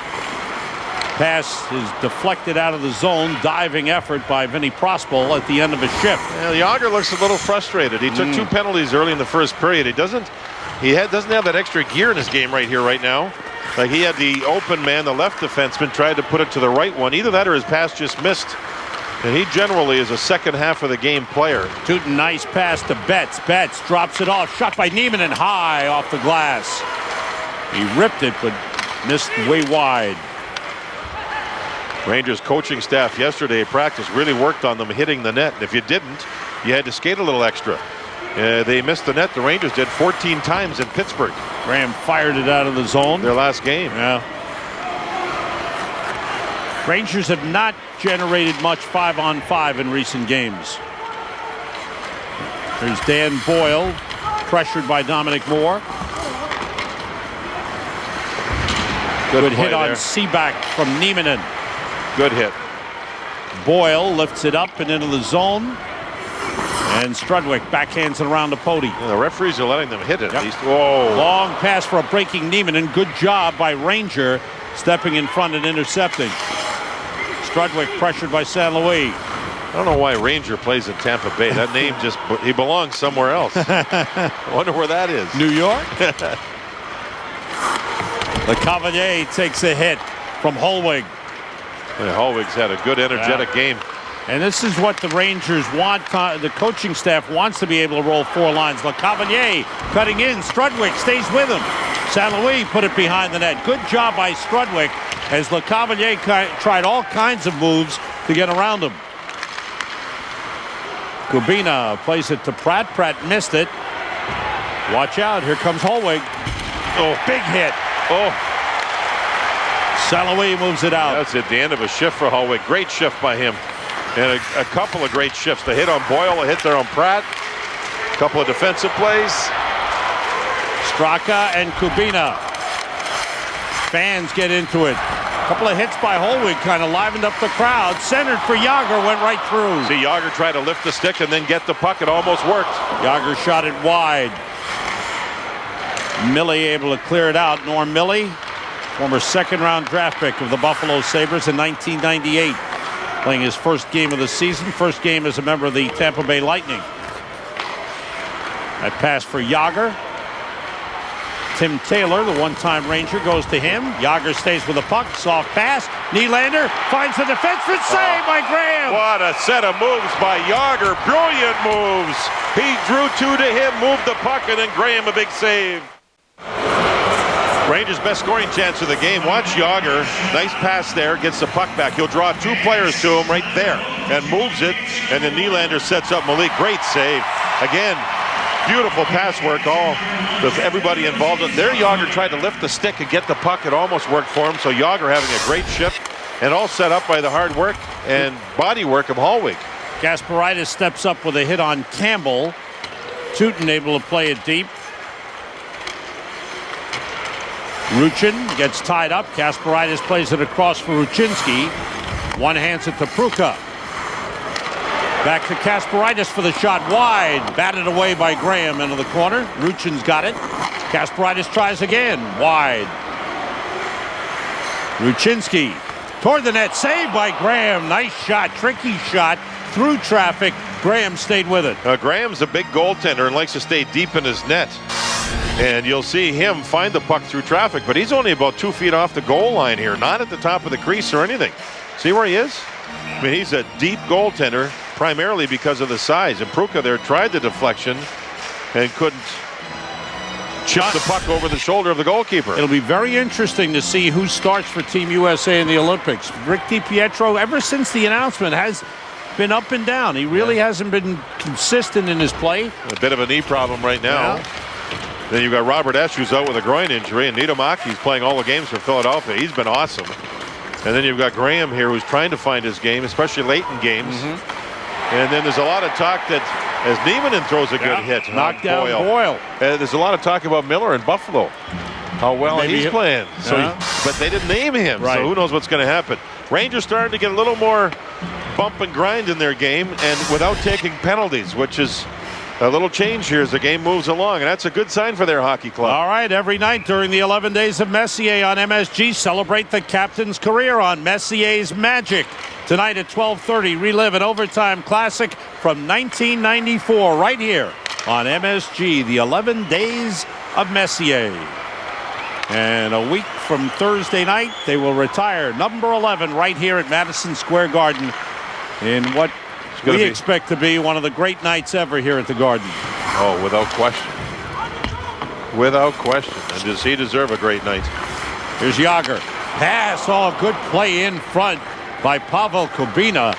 Pass is deflected out of the zone. Diving effort by Vinny Prospal at the end of a shift. Well, Yager looks a little frustrated. He took two penalties early in the first period. He doesn't have that extra gear in his game right here, right now. Like, he had the open man, the left defenseman, tried to put it to the right one. Either that or his pass just missed. And he generally is a second half of the game player. Tootin, nice pass to Betts. Betts drops it off. Shot by Neiman and high off the glass. He ripped it, but missed way wide. Rangers coaching staff yesterday at practice really worked on them hitting the net. And if you didn't, you had to skate a little extra. They missed the net. The Rangers did 14 times in Pittsburgh. Graham fired it out of the zone. Their last game. Yeah. Rangers have not generated much 5-on-5 in recent games. There's Dan Boyle, pressured by Dominic Moore. Good hit on Seaback from Nieminen. Good hit. Boyle lifts it up and into the zone. And Strudwick backhands it around the podium. Yeah, the referees are letting them hit it at least. Whoa. Long pass for a breaking Neiman, and good job by Ranger stepping in front and intercepting. Strudwick pressured by San Luis. I don't know why Ranger plays in Tampa Bay. That name just, he belongs somewhere else. I wonder where that is. New York? The Cavalier takes a hit from Holweg. Yeah, Holweg's had a good, energetic game. And this is what the Rangers want. The coaching staff wants to be able to roll 4 lines. Le Cavalier cutting in. Strudwick stays with him. San Luis put it behind the net. Good job by Strudwick as Le Cavalier tried all kinds of moves to get around him. Kubina plays it to Pratt. Pratt missed it. Watch out. Here comes Holweg. Oh, big hit. Oh. San Luis moves it out. That's at the end of a shift for Holweg. Great shift by him. And a couple of great shifts. The hit on Boyle, a hit there on Pratt. A couple of defensive plays. Straka and Kubina. Fans get into it. A couple of hits by Holweg kind of livened up the crowd. Centered for Yager, went right through. See, Yager tried to lift the stick and then get the puck. It almost worked. Yager shot it wide. Millie able to clear it out. Norm Millie, former second-round draft pick of the Buffalo Sabres in 1998. Playing his first game of the season, first game as a member of the Tampa Bay Lightning. That pass for Yager. Tim Taylor, the one-time Ranger, goes to him. Yager stays with the puck. Soft pass. Nylander finds the defenseman. Save by Graham. What a set of moves by Yager. Brilliant moves. He drew 2 to him, moved the puck, and then Graham a big save. Rangers' best scoring chance of the game. Watch Yager. Nice pass there. Gets the puck back. He'll draw 2 players to him right there and moves it. And then Nylander sets up Malik. Great save. Again, beautiful pass work. All with everybody involved. There, Yager tried to lift the stick and get the puck. It almost worked for him. So Yager having a great shift and all set up by the hard work and body work of Holweg. Kasparaitis steps up with a hit on Campbell. Tootin able to play it deep. Ruchin gets tied up. Kasparaitis plays it across for Ruchinski. One hands it to Pruka. Back to Kasparaitis for the shot wide. Batted away by Graham into the corner. Ruchin's got it. Kasparaitis tries again. Wide. Ruchinski toward the net. Saved by Graham. Nice shot. Tricky shot. Through traffic. Graham stayed with it. Graham's a big goaltender and likes to stay deep in his net. And you'll see him find the puck through traffic, but he's only about 2 feet off the goal line here, not at the top of the crease or anything. See where he is? I mean, he's a deep goaltender, primarily because of the size. And Pruka there tried the deflection and couldn't chip the puck over the shoulder of the goalkeeper. It'll be very interesting to see who starts for Team USA in the Olympics. Rick DiPietro, ever since the announcement, has been up and down. He really hasn't been consistent in his play. A bit of a knee problem right now. Yeah. Then you've got Robert Esch, who's out with a groin injury, and Niedermacher's playing all the games for Philadelphia. He's been awesome. And then you've got Graham here, who's trying to find his game, especially late in games. And then there's a lot of talk that as Niemanen throws a good hit, knocked down Boyle. There's a lot of talk about Miller in Buffalo, how well he's playing. So, but they didn't name him, so who knows what's going to happen. Rangers starting to get a little more bump and grind in their game, and without taking penalties, which is a little change here as the game moves along, and that's a good sign for their hockey club. All right, every night during the 11 days of Messier on MSG, celebrate the captain's career on Messier's Magic. Tonight at 12:30, relive an overtime classic from 1994 right here on MSG, the 11 days of Messier. And a week from Thursday night, they will retire number 11 right here at Madison Square Garden in what we expect to be one of the great nights ever here at the Garden. Oh, without question. Without question. And does he deserve a great night? Here's Yager. Pass. Oh, good play in front by Pavel Kubina.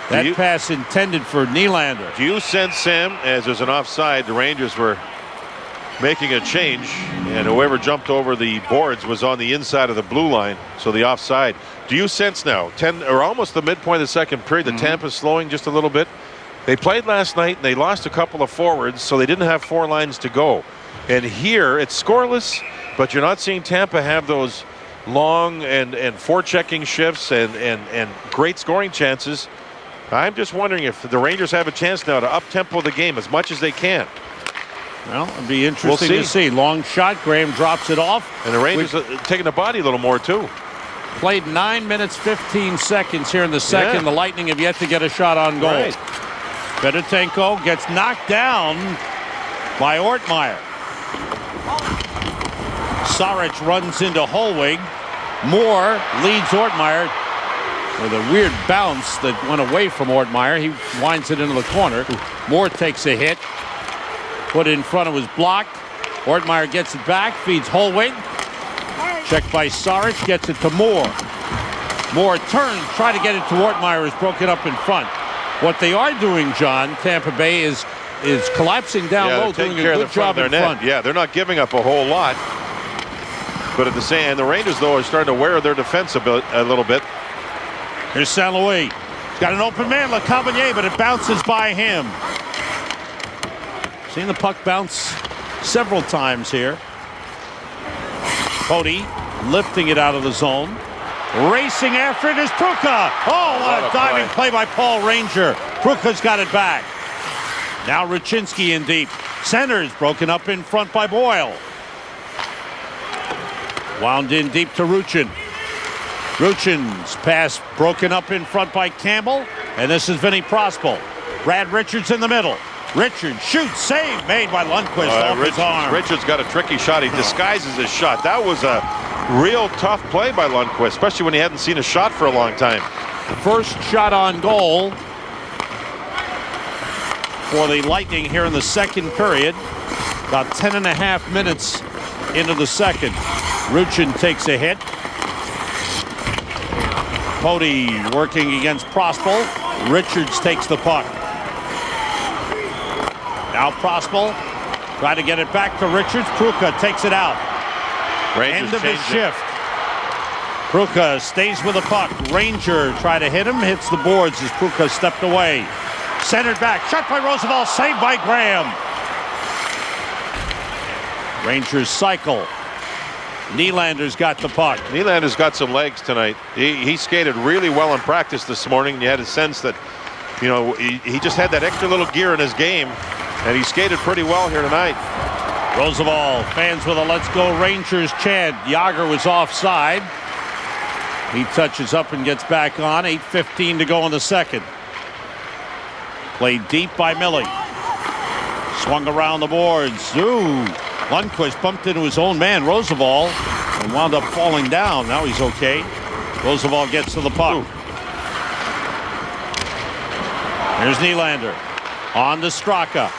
That pass intended for Nylander. Do you sense, Sam, as there's an offside, the Rangers were making a change, and whoever jumped over the boards was on the inside of the blue line, so the offside. Do you sense now, 10 or almost the midpoint of the second period, the Tampa's slowing just a little bit? They played last night, and they lost a couple of forwards, so they didn't have 4 lines to go. And here, it's scoreless, but you're not seeing Tampa have those long and forechecking shifts and great scoring chances. I'm just wondering if the Rangers have a chance now to up-tempo the game as much as they can. Well, it'll be interesting to see. Long shot. Graham drops it off. And the Rangers are taking the body a little more, too. Played 9 minutes, 15 seconds here in the second. Yeah. The Lightning have yet to get a shot on goal. Right. Fedotenko gets knocked down by Ortmeyer. Saric runs into Holweg. Moore leads Ortmeyer with a weird bounce that went away from Ortmeyer. He winds it into the corner. Moore takes a hit. Put in front of his block. Ortmeyer gets it back, feeds Holweg. Checked by Saric, gets it to Moore. Moore turns, try to get it to Ortmeyer, is broken up in front. What they are doing, John, Tampa Bay, is collapsing down low, doing a good job in front. Yeah, they're not giving up a whole lot. But at the same, and the Rangers, though, are starting to wear their defense a little bit. Here's St. Louis. He's got an open man, LeCavalier, but it bounces by him. Seen the puck bounce several times here. Cody lifting it out of the zone. Racing after it is Pruka. Oh, what a diving play by Paul Ranger. Pruka's got it back. Now Ruchinski in deep. Centers broken up in front by Boyle. Wound in deep to Ruchin. Ruchin's pass broken up in front by Campbell. And this is Vinny Prospal. Brad Richards in the middle. Richards shoots, save made by Lundqvist off his arm. Richards got a tricky shot. He disguises his shot. That was a real tough play by Lundqvist, especially when he hadn't seen a shot for a long time. First shot on goal for the Lightning here in the second period. About 10.5 minutes into the second. Ruchin takes a hit. Cody working against Prospal. Richards takes the puck. Now Prospal try to get it back to Richards. Pruka takes it out. Rangers end of his shift. Pruka stays with the puck. Ranger try to hit him. Hits the boards as Pruka stepped away. Centered back. Shot by Roosevelt. Saved by Graham. Rangers cycle. Nylander's got the puck. Nylander's got some legs tonight. He skated really well in practice this morning. And you had a sense that, you know, he just had that extra little gear in his game. And he skated pretty well here tonight. Roosevelt, fans with a let's go Rangers chant. Yager was offside. He touches up and gets back on. 8:15 to go in the second. Played deep by Millie. Swung around the boards. Ooh, Lundqvist bumped into his own man, Roosevelt, and wound up falling down. Now he's okay. Roosevelt gets to the puck. Here's Nylander. On to Straka.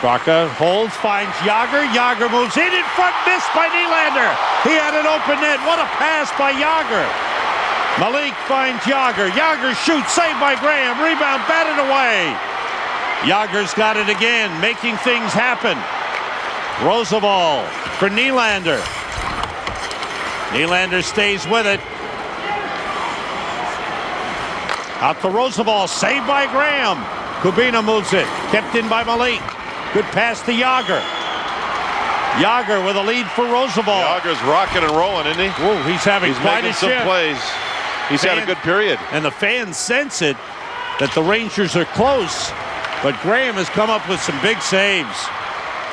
Straka holds, finds Yager. Yager moves in front, missed by Nylander. He had an open net. What a pass by Yager. Malik finds Yager. Yager shoots, saved by Graham. Rebound, batted away. Yager's got it again, making things happen. Roosevelt for Nylander. Nylander stays with it. Out to Roosevelt, saved by Graham. Kubina moves it, kept in by Malik. Good pass to Yager. Yager with a lead for Roosevelt. Yager's rocking and rolling, isn't he? Whoa, he's having quite making a some shift. plays. He's had a good period. And the fans sense it, that the Rangers are close. But Graham has come up with some big saves.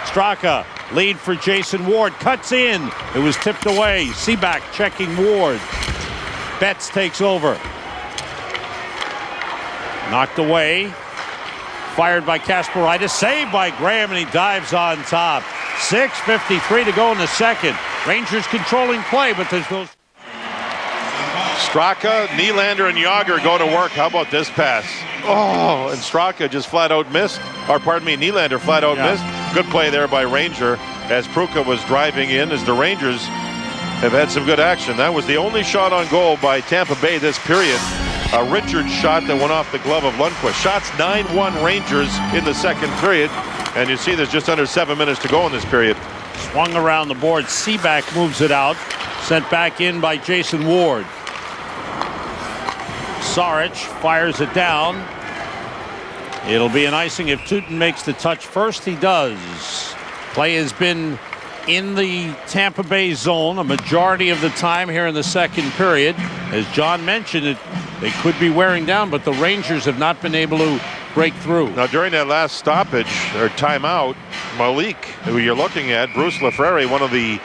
Straka, lead for Jason Ward, cuts in. It was tipped away. Seaback checking Ward. Betts takes over. Knocked away. Fired by Kasparaitis, saved by Graham, and he dives on top. 6:53 to go in the second. Rangers controlling play, but there's those. Straka, Nylander, and Yager go to work. How about this pass? Oh, and Straka just flat out missed. Or pardon me, Nylander flat out missed. Good play there by Ranger as Pruka was driving in, as the Rangers have had some good action. That was the only shot on goal by Tampa Bay this period. A Richards shot that went off the glove of Lundqvist. Shots 9-1 Rangers in the second period. And you see there's just under 7 minutes to go in this period. Swung around the board. Seaback moves it out. Sent back in by Jason Ward. Saric fires it down. It'll be an icing if Tootin makes the touch first. He does. Play has been in the Tampa Bay zone a majority of the time here in the second period. As John mentioned, they could be wearing down, but the Rangers have not been able to break through. Now, during that last stoppage or timeout, Malik, who you're looking at, Bruce Lafrere, one of the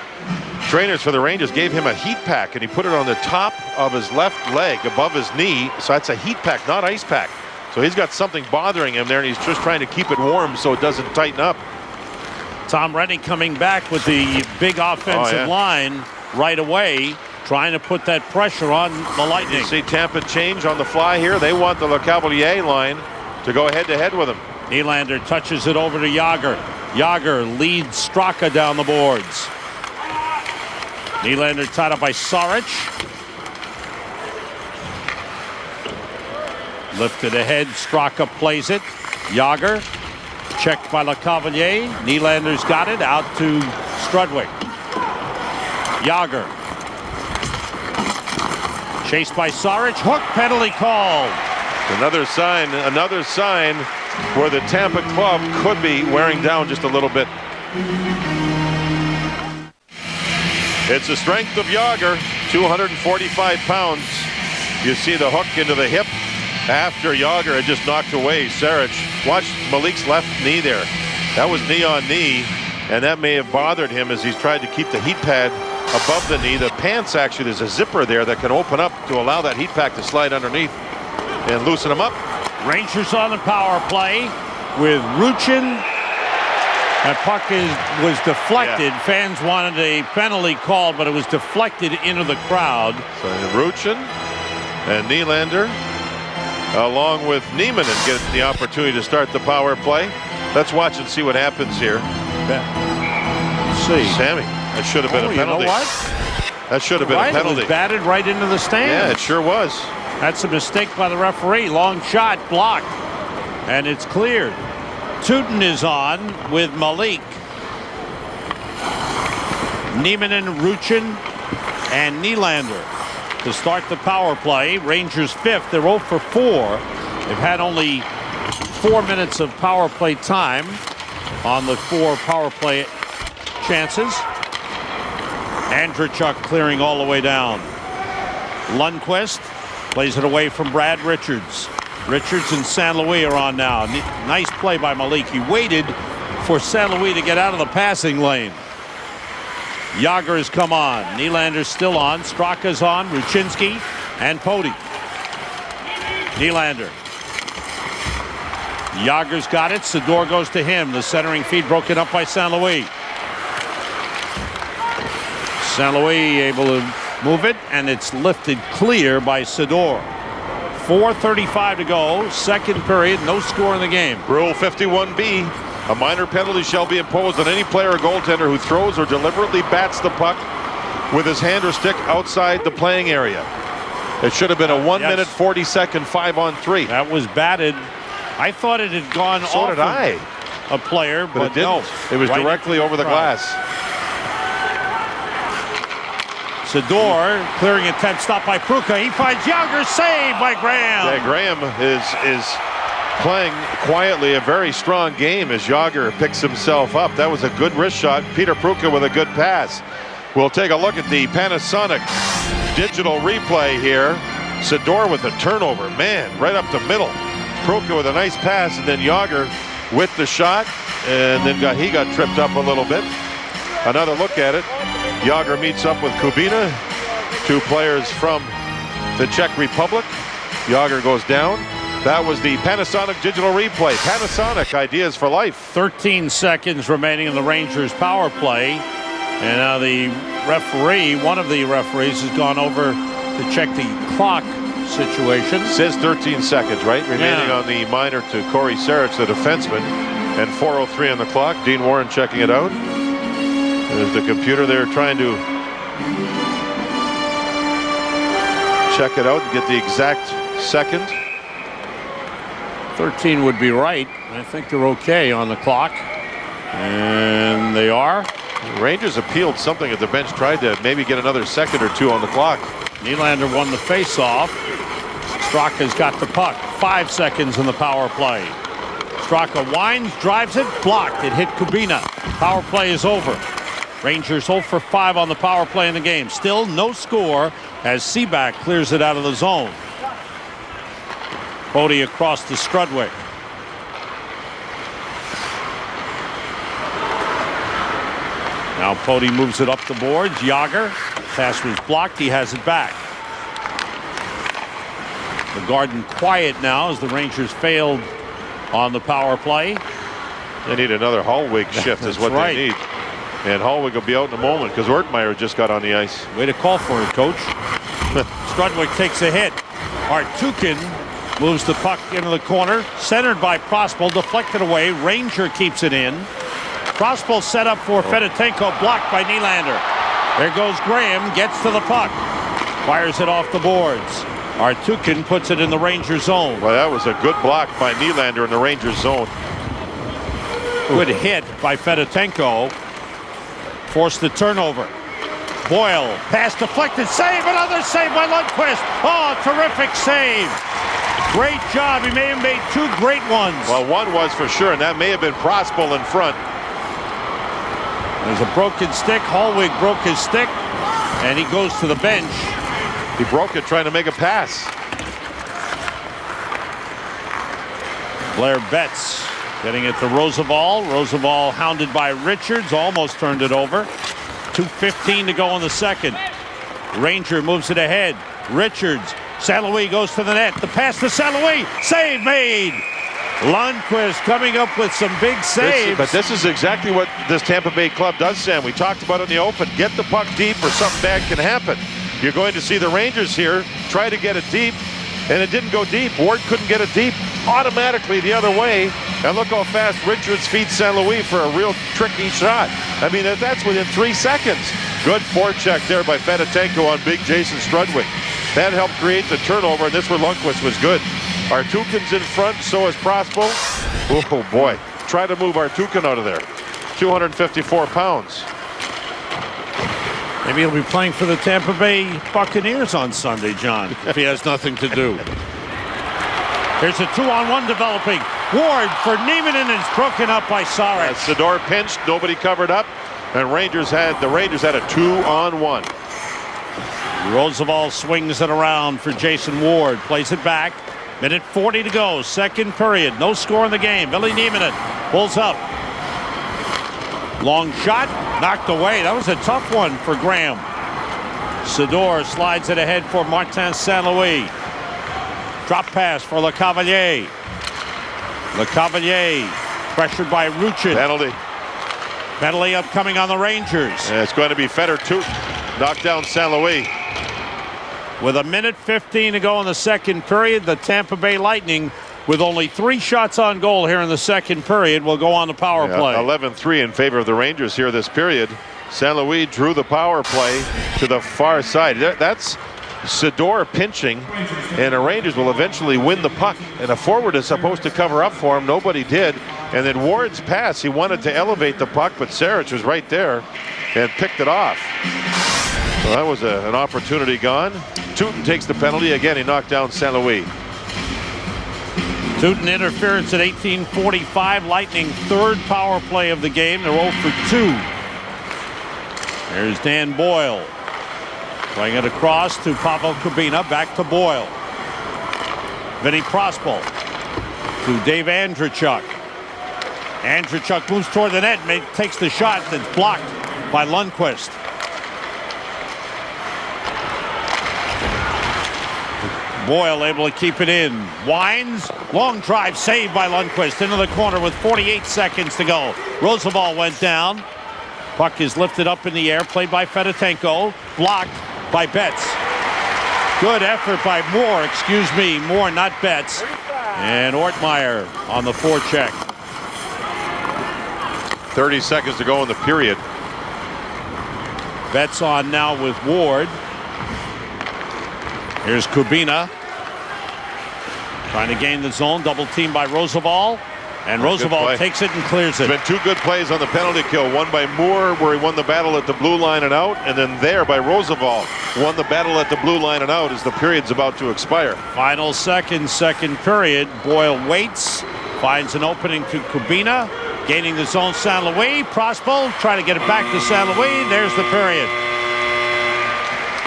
trainers for the Rangers, gave him a heat pack, and he put it on the top of his left leg above his knee. So that's a heat pack, not ice pack. So he's got something bothering him there, and he's just trying to keep it warm so it doesn't tighten up. Tom Reddy coming back with the big offensive line right away, trying to put that pressure on the Lightning. You see Tampa change on the fly here. They want the Le Cavalier line to go head-to-head with him. Nylander touches it over to Jágr. Jágr leads Straka down the boards. Nylander tied up by Saric. Lifted ahead, Straka plays it. Jágr, checked by Le Cavalier. Nylander's got it, out to Strudwick. Jágr. Chased by Saric, hook, penalty called. Another sign where the Tampa club could be wearing down just a little bit. It's the strength of Jágr, 245 pounds. You see the hook into the hip after Jágr had just knocked away Saric. Watch Malik's left knee there. That was knee on knee, and that may have bothered him as he's tried to keep the heat pad above the knee. The pants, actually, there's a zipper there that can open up to allow that heat pack to slide underneath and loosen him up. Rangers on the power play with Ruchin. That puck was deflected. Fans wanted a penalty called, but it was deflected into the crowd. So Ruchin and Nylander, along with Niemann, get the opportunity to start the power play. Let's watch and see what happens here. Let's see. Sammy, that should have been a penalty. You know what? That should have been a penalty. It was batted right into the stand. Yeah, it sure was. That's a mistake by the referee. Long shot, blocked, and it's cleared. Tootin is on with Malik. Niemann, Ruchin, and Nylander to start the power play. Rangers fifth. They're 0 for 4. They've had only 4 minutes of power play time on the 4 power play chances. Andrechuk clearing all the way down. Lundqvist plays it away from Brad Richards. Richards and St. Louis are on now. Nice play by Malik. He waited for St. Louis to get out of the passing lane. Jágr has come on. Nylander's still on. Straka's on. Ruchinski and Poti. Nylander. Jágr's got it. Sador goes to him. The centering feed broken up by St. Louis. St. Louis able to move it, and it's lifted clear by Sador. 4:35 to go, second period, no score in the game. Rule 51B, a minor penalty shall be imposed on any player or goaltender who throws or deliberately bats the puck with his hand or stick outside the playing area. It should have been a 1 minute 40-second 5-on-3. That was batted. I thought it had gone so off did I. A player, but it didn't. No. It was right directly over the glass. Sador clearing attempt, stopped by Pruka. He finds Jágr, saved by Graham. Yeah, Graham is playing quietly a very strong game as Jágr picks himself up. That was a good wrist shot. Peter Pruka with a good pass. We'll take a look at the Panasonic digital replay here. Sador with a turnover, man, right up the middle. Pruka with a nice pass, and then Jágr with the shot, and then he got tripped up a little bit. Another look at it. Jágr meets up with Kubina, 2 players from the Czech Republic. Jágr goes down. That was the Panasonic digital replay. Panasonic, ideas for life. 13 seconds remaining in the Rangers power play. And now the referee, one of the referees, has gone over to check the clock situation. Says 13 seconds, right? Remaining on the minor to Corey Saric, the defenseman. And 4:03 on the clock. Dean Warren checking it out. There's the computer there trying to check it out and get the exact second. 13 would be right. I think they're okay on the clock. And they are. The Rangers appealed something at the bench, tried to maybe get another second or 2 on the clock. Nylander won the face-off. Straka's got the puck. 5 seconds in the power play. Straka winds, drives it, blocked. It hit Kubina. Power play is over. Rangers 0 for 5 on the power play in the game. Still no score as Seaback clears it out of the zone. Bodie across to Strudwick. Now Bodie moves it up the boards. Yager. Pass was blocked. He has it back. The Garden quiet now as the Rangers failed on the power play. They need another Hallwig shift is what right. they need. And Hallwig will be out in a moment because Ortmeyer just got on the ice. Way to call for it, Coach. Strudwick takes a hit. Artukin moves the puck into the corner. Centered by Prospel. Deflected away. Ranger keeps it in. Prospel set up for Fedotenko. Blocked by Nylander. There goes Graham. Gets to the puck. Fires it off the boards. Artukin puts it in the Ranger zone. Well, that was a good block by Nylander in the Ranger zone. Good hit by Fedotenko. Forced the turnover. Boyle, pass deflected, save, another save by Lundqvist. Oh, terrific save. Great job. He may have made 2 great ones. Well, one was for sure, and that may have been Prospel in front. There's a broken stick. Hallwig broke his stick, and he goes to the bench. He broke it trying to make a pass. Blair Betts getting it to Roosevelt. Roosevelt hounded by Richards, almost turned it over. 2:15 to go in the second. Ranger moves it ahead. Richards. St. Louis goes to the net. The pass to St. Louis. Save made. Lundqvist coming up with some big saves. But this is exactly what this Tampa Bay club does, Sam. We talked about it in the open. Get the puck deep or something bad can happen. You're going to see the Rangers here try to get it deep, and it didn't go deep. Ward couldn't get it deep. Automatically the other way. And look how fast Richards feeds St. Louis for a real tricky shot. I mean, that's within 3 seconds. Good forecheck there by Fedotenko on big Jason Strudwick. That helped create the turnover, and this where Lundqvist was good. Artukin's in front, so is Prospel. Oh, boy. Try to move Artukin out of there. 254 pounds. Maybe he'll be playing for the Tampa Bay Buccaneers on Sunday, John, if he has nothing to do. Here's a 2-on-1 developing. Ward for Neiman, and it's broken up by Sarek. Sador pinched, nobody covered up, and the Rangers had a 2-on-1. Roosevelt swings it around for Jason Ward, plays it back. Minute 40 to go, second period. No score in the game. Billy Neiman pulls up. Long shot, knocked away. That was a tough one for Graham. Sador slides it ahead for Martin St. Louis. Drop pass for LeCavalier. LeCavalier pressured by Ruchin. Penalty upcoming on the Rangers. And it's going to be Fedor-Tootin. Knocked down St. Louis. With a minute 15 to go in the second period, the Tampa Bay Lightning, with only 3 shots on goal here in the second period, will go on the power play. 11-3 in favor of the Rangers here this period. St. Louis drew the power play to the far side. That's Sador pinching, and the Rangers will eventually win the puck. And a forward is supposed to cover up for him. Nobody did. And then Ward's pass, he wanted to elevate the puck, but Sarich was right there and picked it off. So that was an opportunity gone. Tootin takes the penalty. Again, he knocked down St. Louis. Tootin interference at 18:45. Lightning third power play of the game. They're 0 for 2. There's Dan Boyle. Playing it across to Pavel Kubina. Back to Boyle. Vinny Prospel to Dave Andrechuk. Andrechuk moves toward the net. Takes the shot that's blocked by Lundqvist. Boyle able to keep it in. Winds. Long drive saved by Lundqvist into the corner with 48 seconds to go. Roosevelt went down. Puck is lifted up in the air. Played by Fedotenko. Blocked by Betts. Good effort by Moore. Excuse me. Moore, not Betts. And Ortmeyer on the forecheck. 30 seconds to go in the period. Betts on now with Ward. Here's Kubina. Trying to gain the zone. Double team by Roosevelt. And Roosevelt takes it and clears it. There's been 2 good plays on the penalty kill. One by Moore, where he won the battle at the blue line and out. And then there by Roosevelt. Won the battle at the blue line and out as the period's about to expire. Final second period. Boyle waits. Finds an opening to Kubina. Gaining the zone, St. Louis. Prospo trying to get it back to St. Louis. There's the period.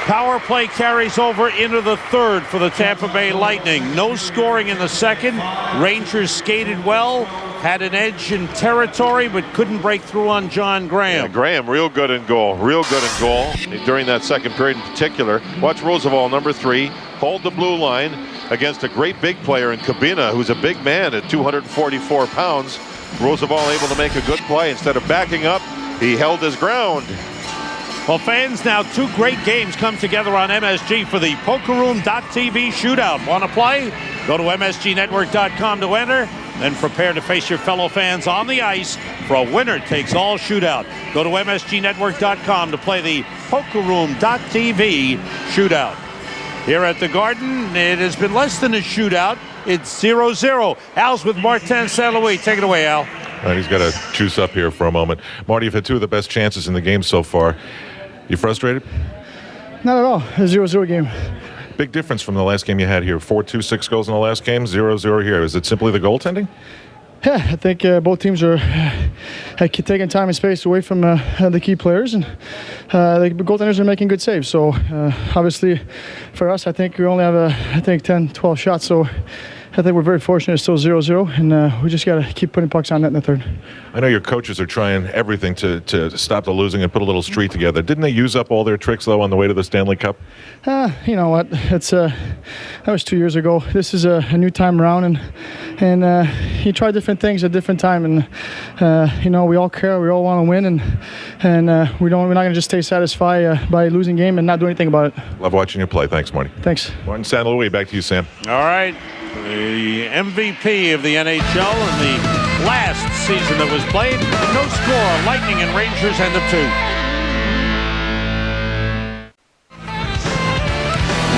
Power play carries over into the third for the Tampa Bay Lightning. No scoring in the second. Rangers skated well, had an edge in territory, but couldn't break through on John Graham. Yeah, Graham, real good in goal. Real good in goal during that second period in particular. Watch Roosevelt, number 3, hold the blue line against a great big player in Cabina, who's a big man at 244 pounds. Roosevelt able to make a good play. Instead of backing up, he held his ground. Well, fans, now 2 great games come together on MSG for the PokerRoom.tv shootout. Want to play? Go to MSGNetwork.com to enter. Then prepare to face your fellow fans on the ice for a winner-takes-all shootout. Go to MSGNetwork.com to play the PokerRoom.tv shootout. Here at the Garden, it has been less than a shootout. It's 0-0. Al's with Martin St. Louis. Take it away, Al. All right, he's got to juice up here for a moment. Marty, you've had 2 of the best chances in the game so far. You frustrated? Not at all. A 0-0 game. Big difference from the last game you had here. 4-2, 6 goals in the last game, 0-0 here. Is it simply the goaltending? Yeah, I think both teams are taking time and space away from the key players, and the goaltenders are making good saves. So obviously for us, I think we only have 10, 12 shots. So I think we're very fortunate. It's still 0-0, and we just got to keep putting pucks on net in the third. I know your coaches are trying everything to stop the losing and put a little streak together. Didn't they use up all their tricks, though, on the way to the Stanley Cup? You know what? It's that was 2 years ago. This is a new time around, and you try different things at different time. And you know, we all care. We all want to win, and we're not going to just stay satisfied by losing game and not do anything about it. Love watching you play. Thanks, Marty. Thanks. Martin St. Louis, back to you, Sam. All right. The MVP of the NHL in the last season that was played. No score. Lightning and Rangers end of 2.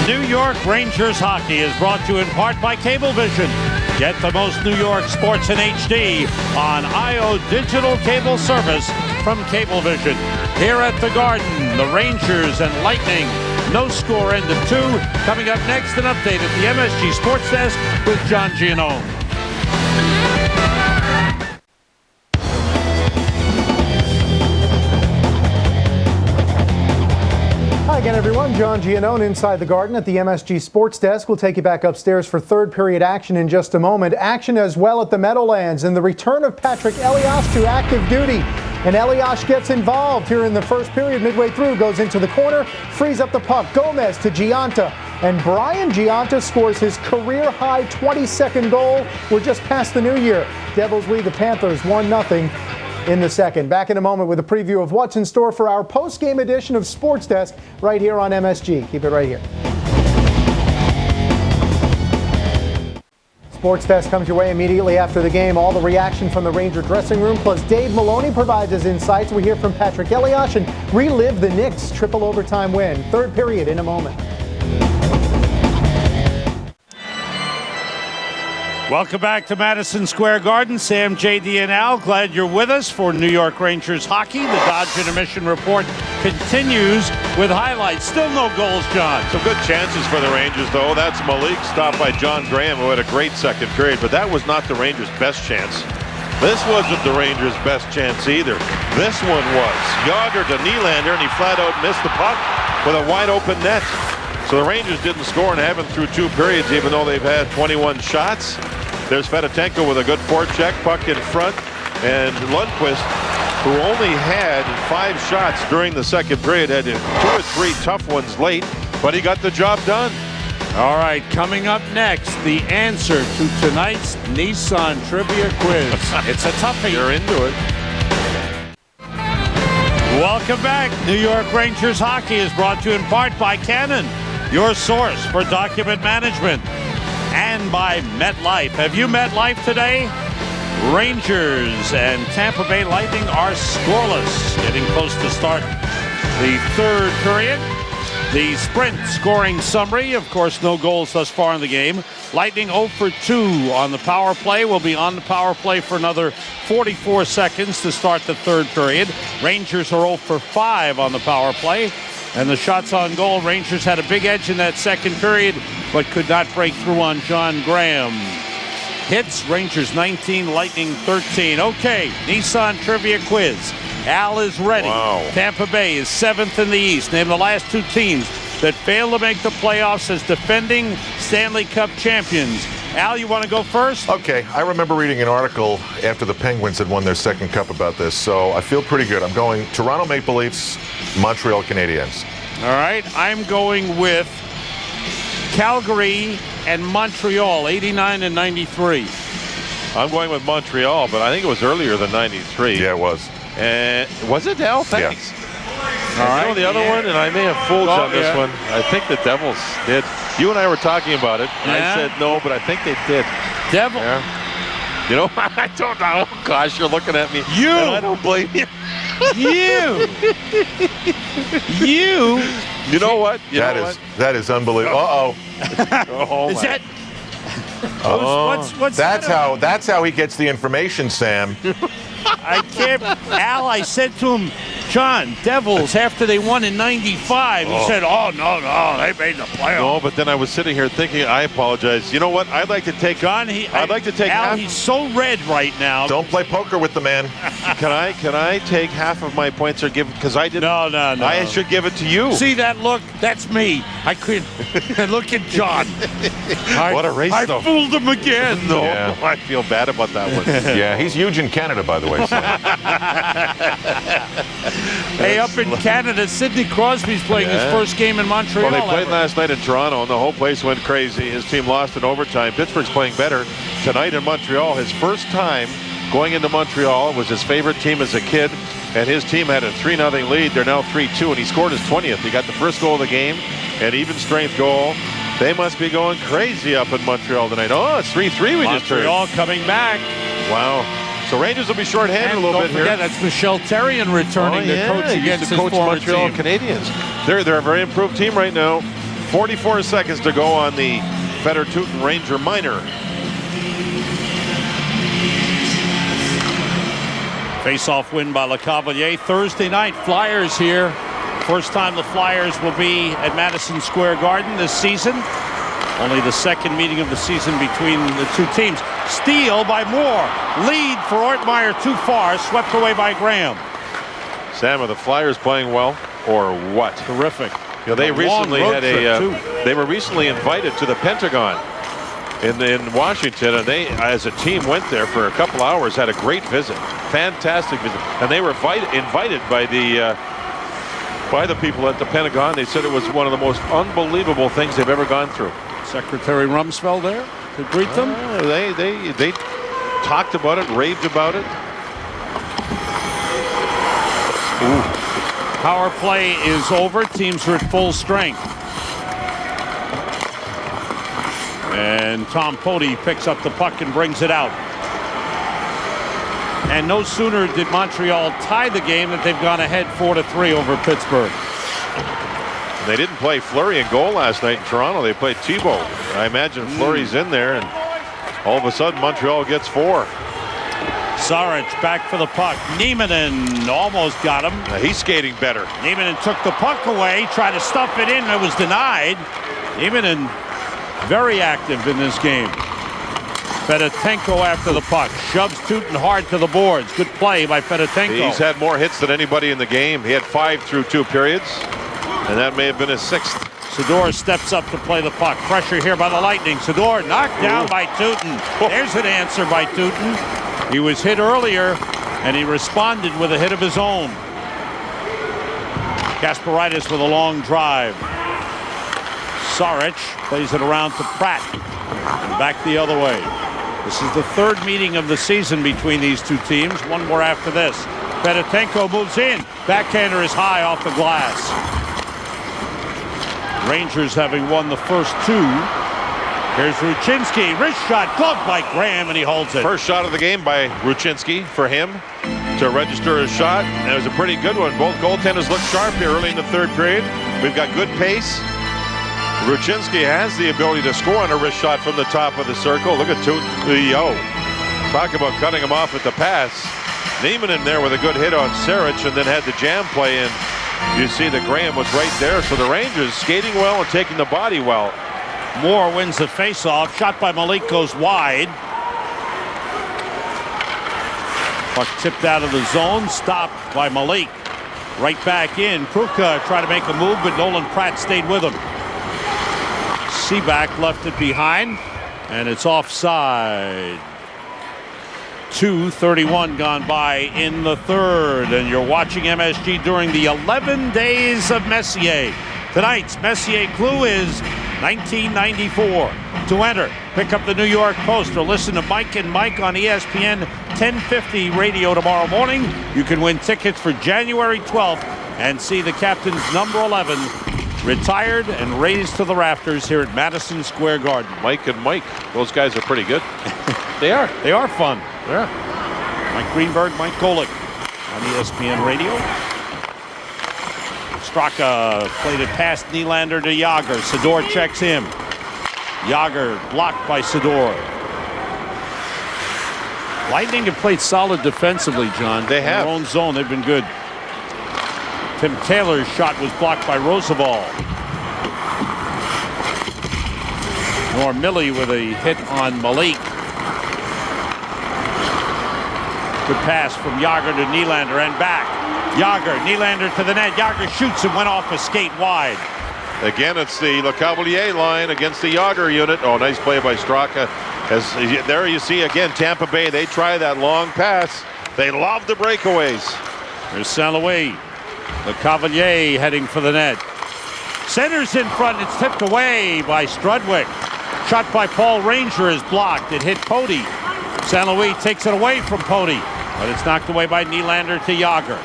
New York Rangers hockey is brought to you in part by Cablevision. Get the most New York sports in HD on IO Digital Cable Service from Cablevision. Here at the Garden, the Rangers and Lightning. No score, end of 2. Coming up next, an update at the MSG Sports Desk with John Giannone. Hi again, everyone. John Giannone inside the Garden at the MSG Sports Desk. We'll take you back upstairs for third period action in just a moment. Action as well at the Meadowlands and the return of Patrick Elias to active duty. And Elias gets involved here in the first period. Midway through, goes into the corner, frees up the puck. Gomez to Gianta. And Brian Gianta scores his career-high 22nd goal. We're just past the new year. Devils lead the Panthers 1-0 in the second. Back in a moment with a preview of what's in store for our post-game edition of Sports Desk right here on MSG. Keep it right here. Sports Desk comes your way immediately after the game. All the reaction from the Ranger dressing room, plus Dave Maloney provides his insights. We hear from Patrick Elias and relive the Knicks' triple overtime win. Third period in a moment. Welcome back to Madison Square Garden. Sam, JD, and Al, glad you're with us for New York Rangers hockey. The Dodge Intermission Report continues with highlights. Still no goals, John. Some good chances for the Rangers, though. That's Malik, stopped by John Graham, who had a great second period, but that was not the Rangers' best chance. This wasn't the Rangers' best chance either. This one was. Yager to Nylander, and he flat out missed the puck with a wide-open net. So the Rangers didn't score and haven't through 2 periods, even though they've had 21 shots. There's Fedotenko with a good forecheck, puck in front, and Lundqvist, who only had 5 shots during the second period, had 2 or 3 tough ones late, but he got the job done. All right, coming up next, the answer to tonight's Nissan Trivia Quiz. It's a toughie. You're into it. Welcome back. New York Rangers hockey is brought to you in part by Canon, your source for document management, and by MetLife. Have you MetLife today? Rangers and Tampa Bay Lightning are scoreless, getting close to start the third period. The sprint scoring summary, of course, no goals thus far in the game. Lightning 0 for 2 on the power play. Will be on the power play for another 44 seconds to start the third period. Rangers are 0 for 5 on the power play. And the shots on goal, Rangers had a big edge in that second period, but could not break through on John Graham. hits. Rangers 19, Lightning 13. Okay, Nissan Trivia Quiz. Al is ready. Wow. Tampa Bay is 7th in the East. Name the last 2 teams that failed to make the playoffs as defending Stanley Cup champions. Al, you want to go first? Okay, I remember reading an article after the Penguins had won their second cup about this, so I feel pretty good. I'm going Toronto Maple Leafs, Montreal Canadiens. All right, I'm going with Calgary and Montreal, 89 and 93. I'm going with Montreal, but I think it was earlier than 93. Yeah, it was. And was it Al? Thanks. All right. The other one, and I may have fooled you on this one. I think the Devils did. You and I were talking about it, and I said no, but I think they did. Devil. Yeah. You know, I don't know. Oh, gosh, you're looking at me. You. And I don't blame you. You. You know what? That is unbelievable. Oh, Is that? What's That's how he gets the information, Sam. I can't. Al, I said to him, John, Devils, after they won in 95, he said, oh, no, they made the playoffs. No, but then I was sitting here thinking, I apologize. You know what? I'd like to take John, I'd like to take Al, half. he's so red right now. Don't play poker with the man. Can I take half of my points or give, because I didn't. No. I should give it to you. See that look? That's me. I could. Look at John. What a race, though. I fooled him again. No, Yeah. I feel bad about that one. Yeah, he's huge in Canada, by the way. So. Hey, up in Canada, Sidney Crosby's playing his first game in Montreal. Well, they played last night in Toronto, and the whole place went crazy. His team lost in overtime. Pittsburgh's playing better tonight in Montreal. His first time going into Montreal. It was his favorite team as a kid, and his team had a 3-0 lead. They're now 3-2, and he scored his 20th. He got the first goal of the game, an even strength goal. They must be going crazy up in Montreal tonight. Oh, it's 3-3 we just heard. Montreal coming back. Wow. So Rangers will be short-handed a little bit here. Yeah, that's Michel Therrien returning to coach against his former Montreal team. Canadiens. They're a very improved team right now. 44 seconds to go on the Fedor-Tutin Ranger minor. Face-off win by LeCavalier. Thursday night, Flyers here. First time the Flyers will be at Madison Square Garden this season. Only the second meeting of the season between the two teams. Steal by Moore. Lead for Ortmeyer too far. Swept away by Graham. Sam, are the Flyers playing well or what? Terrific. You know, they recently had they were recently invited to the Pentagon in Washington, and they, as a team, went there for a couple hours, had a great visit, fantastic visit, and they were invited by the people at the Pentagon. They said it was one of the most unbelievable things they've ever gone through. Secretary Rumsfeld there to greet them. They talked about it, raved about it. Ooh. Power play is over. Teams are at full strength. And Tom Poti picks up the puck and brings it out. And no sooner did Montreal tie the game that they've gone ahead 4-3 over Pittsburgh. They didn't play Fleury in goal last night in Toronto. They played Thibault. I imagine Fleury's in there, and all of a sudden Montreal gets 4. Saric back for the puck. Nieminen almost got him. He's skating better. Nieminen took the puck away, tried to stuff it in, it was denied. Nieminen very active in this game. Fedotenko after the puck. Shoves Tutin hard to the boards. Good play by Fedotenko. He's had more hits than anybody in the game. He had 5 through 2 periods. And that may have been his 6th. Sador steps up to play the puck. Pressure here by the Lightning. Sador knocked down by Tutin. There's an answer by Tutin. He was hit earlier, and he responded with a hit of his own. Kasparaitis with a long drive. Saric plays it around to Pratt. And back the other way. This is the third meeting of the season between these two teams. One more after this. Fedotenko moves in. Backhander is high off the glass. Rangers having won the first 2. Here's Ruchinski. Wrist shot gloved by Graham, and he holds it. First shot of the game by Ruchinski for him to register a shot. And it was a pretty good one. Both goaltenders looked sharp here early in the third period. We've got good pace. Ruchinski has the ability to score on a wrist shot from the top of the circle. Look at talk about cutting him off at the pass. Neiman in there with a good hit on Saric, and then had the jam play in. You see that Graham was right there. So the Rangers skating well and taking the body well. Moore wins the faceoff. Shot by Malik goes wide. Puck tipped out of the zone, stopped by Malik. Right back in. Pruka tried to make a move, but Nolan Pratt stayed with him. Seaback left it behind, and it's offside. 2:31 gone by in the third, and you're watching MSG during the 11 days of Messier. Tonight's Messier clue is 1994. To enter, pick up the New York Post or listen to Mike and Mike on ESPN 1050 radio tomorrow morning. You can win tickets for January 12th and see the captain's number 11 retired and raised to the rafters here at Madison Square Garden. Mike and Mike, those guys are pretty good. They are fun. Yeah. Mike Greenberg, Mike Golick on ESPN radio. Straka played it past Nylander to Jágr. Sador checks him. Jágr blocked by Sador. Lightning have played solid defensively, John. They have. In their own zone, they've been good. Tim Taylor's shot was blocked by Roosevelt. Norm Millie with a hit on Malik. Good pass from Jágr to Nylander and back. Jágr, Nylander to the net. Jágr shoots and went off a skate wide. Again, it's the LeCavalier line against the Jágr unit. Oh, nice play by Straka. As there you see again, Tampa Bay, they try that long pass. They love the breakaways. There's Saint-Louis. LeCavalier heading for the net. Center's in front. It's tipped away by Strudwick. Shot by Paul Ranger is blocked. It hit Pody. Saint-Louis takes it away from Pody, but it's knocked away by Nylander to Jágr.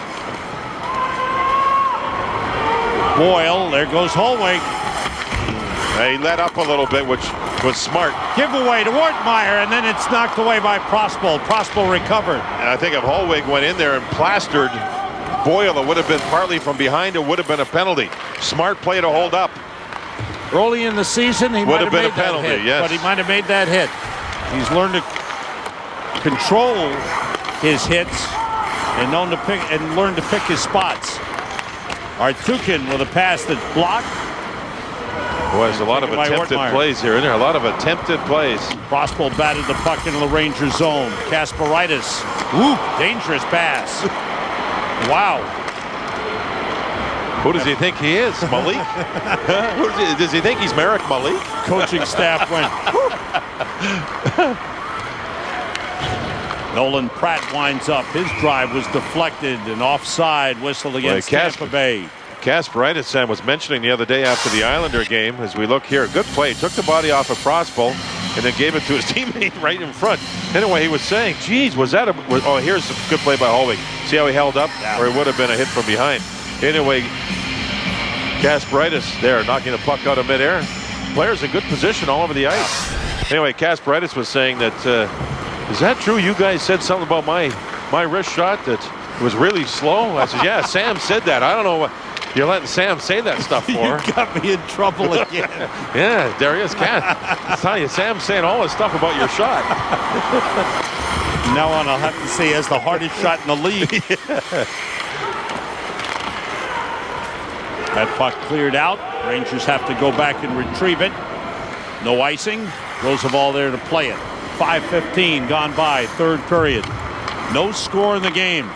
Boyle, there goes Holweg. He let up a little bit, which was smart. Giveaway to Ortmeyer, and then it's knocked away by Prospel. Prospel recovered. And I think if Holweg went in there and plastered Boyle, it would have been partly from behind. It would have been a penalty. Smart play to hold up. Early in the season, he might have made a penalty, that hit, yes. but he might have made that hit. He's learned to control his hits and learn to pick his spots. Artukin with a pass that's blocked. Boy, there's a lot of attempted plays here, isn't there? A lot of attempted plays. Prospel batted the puck into the Ranger zone. Kasparaitis, dangerous pass. Wow. Who does he think he is? Malik? Does he think he's Merrick Malik? Coaching staff went. Nolan Pratt winds up. His drive was deflected and offside whistle against Tampa Bay. Kasparaitis, Sam, was mentioning the other day after the Islander game, as we look here, good play. Took the body off of Prospel and then gave it to his teammate right in front. Anyway, he was saying, geez, was that oh, here's a good play by Holweg. See how he held up? Yeah. Or it would have been a hit from behind. Anyway, Kasparaitis there knocking the puck out of midair. Players in good position all over the ice. Anyway, Kasparaitis was saying that, is that true? You guys said something about my wrist shot that was really slow? I said, yeah, Sam said that. I don't know what you're letting Sam say that stuff for. You got me in trouble again. Yeah, there he is, Cat. I tell you, Sam's saying all this stuff about your shot. Now on, I'll have to say as the hardest shot in the league. That puck cleared out. Rangers have to go back and retrieve it. No icing. Roosevelt there to play it. 5:15 gone by, third period. No score in the game.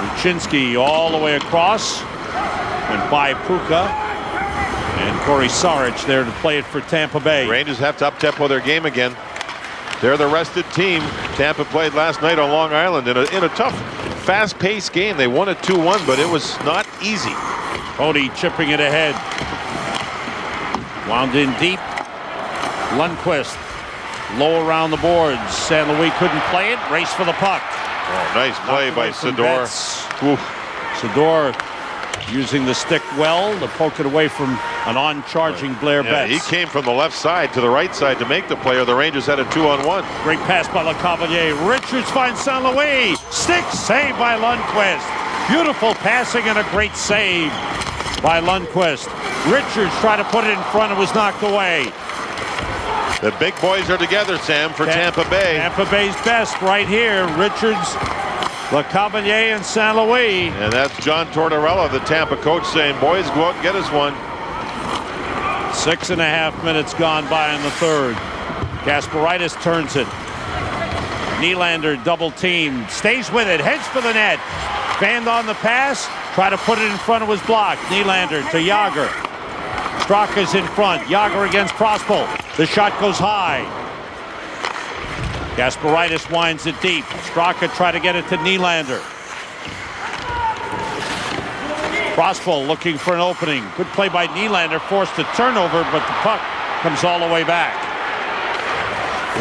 Luczynski all the way across. Went by Pruka. And Corey Sarich there to play it for Tampa Bay. Rangers have to up-tempo their game again. They're the rested team. Tampa played last night on Long Island in a tough, fast-paced game. They won it 2-1, but it was not easy. Pody chipping it ahead. Wound in deep. Lundqvist low around the boards. St. Louis couldn't play it. Race for the puck. Oh, nice play by Sador. Sador using the stick well to poke it away from an on-charging Blair Betts. He came from the left side to the right side to make the play, or the Rangers had a 2-on-1. Great pass by LeCavalier. Richards finds St. Louis. Stick save by Lundqvist. Beautiful passing and a great save by Lundqvist. Richards tried to put it in front and was knocked away. The big boys are together, Sam, for Tampa Bay. Tampa Bay's best right here. Richards, LeCavalier, and St. Louis. And that's John Tortorella, the Tampa coach, saying, boys, go out and get us one. 6.5 minutes gone by in the third. Kasparaitis turns it. Nylander double teamed, stays with it, heads for the net. Fanned on the pass, try to put it in front of his block. Nylander to Jágr. Straka's in front. Jágr against Prospal. The shot goes high. Kasparaitis winds it deep. Straka try to get it to Nylander. Prospal looking for an opening. Good play by Nylander, forced a turnover, but the puck comes all the way back.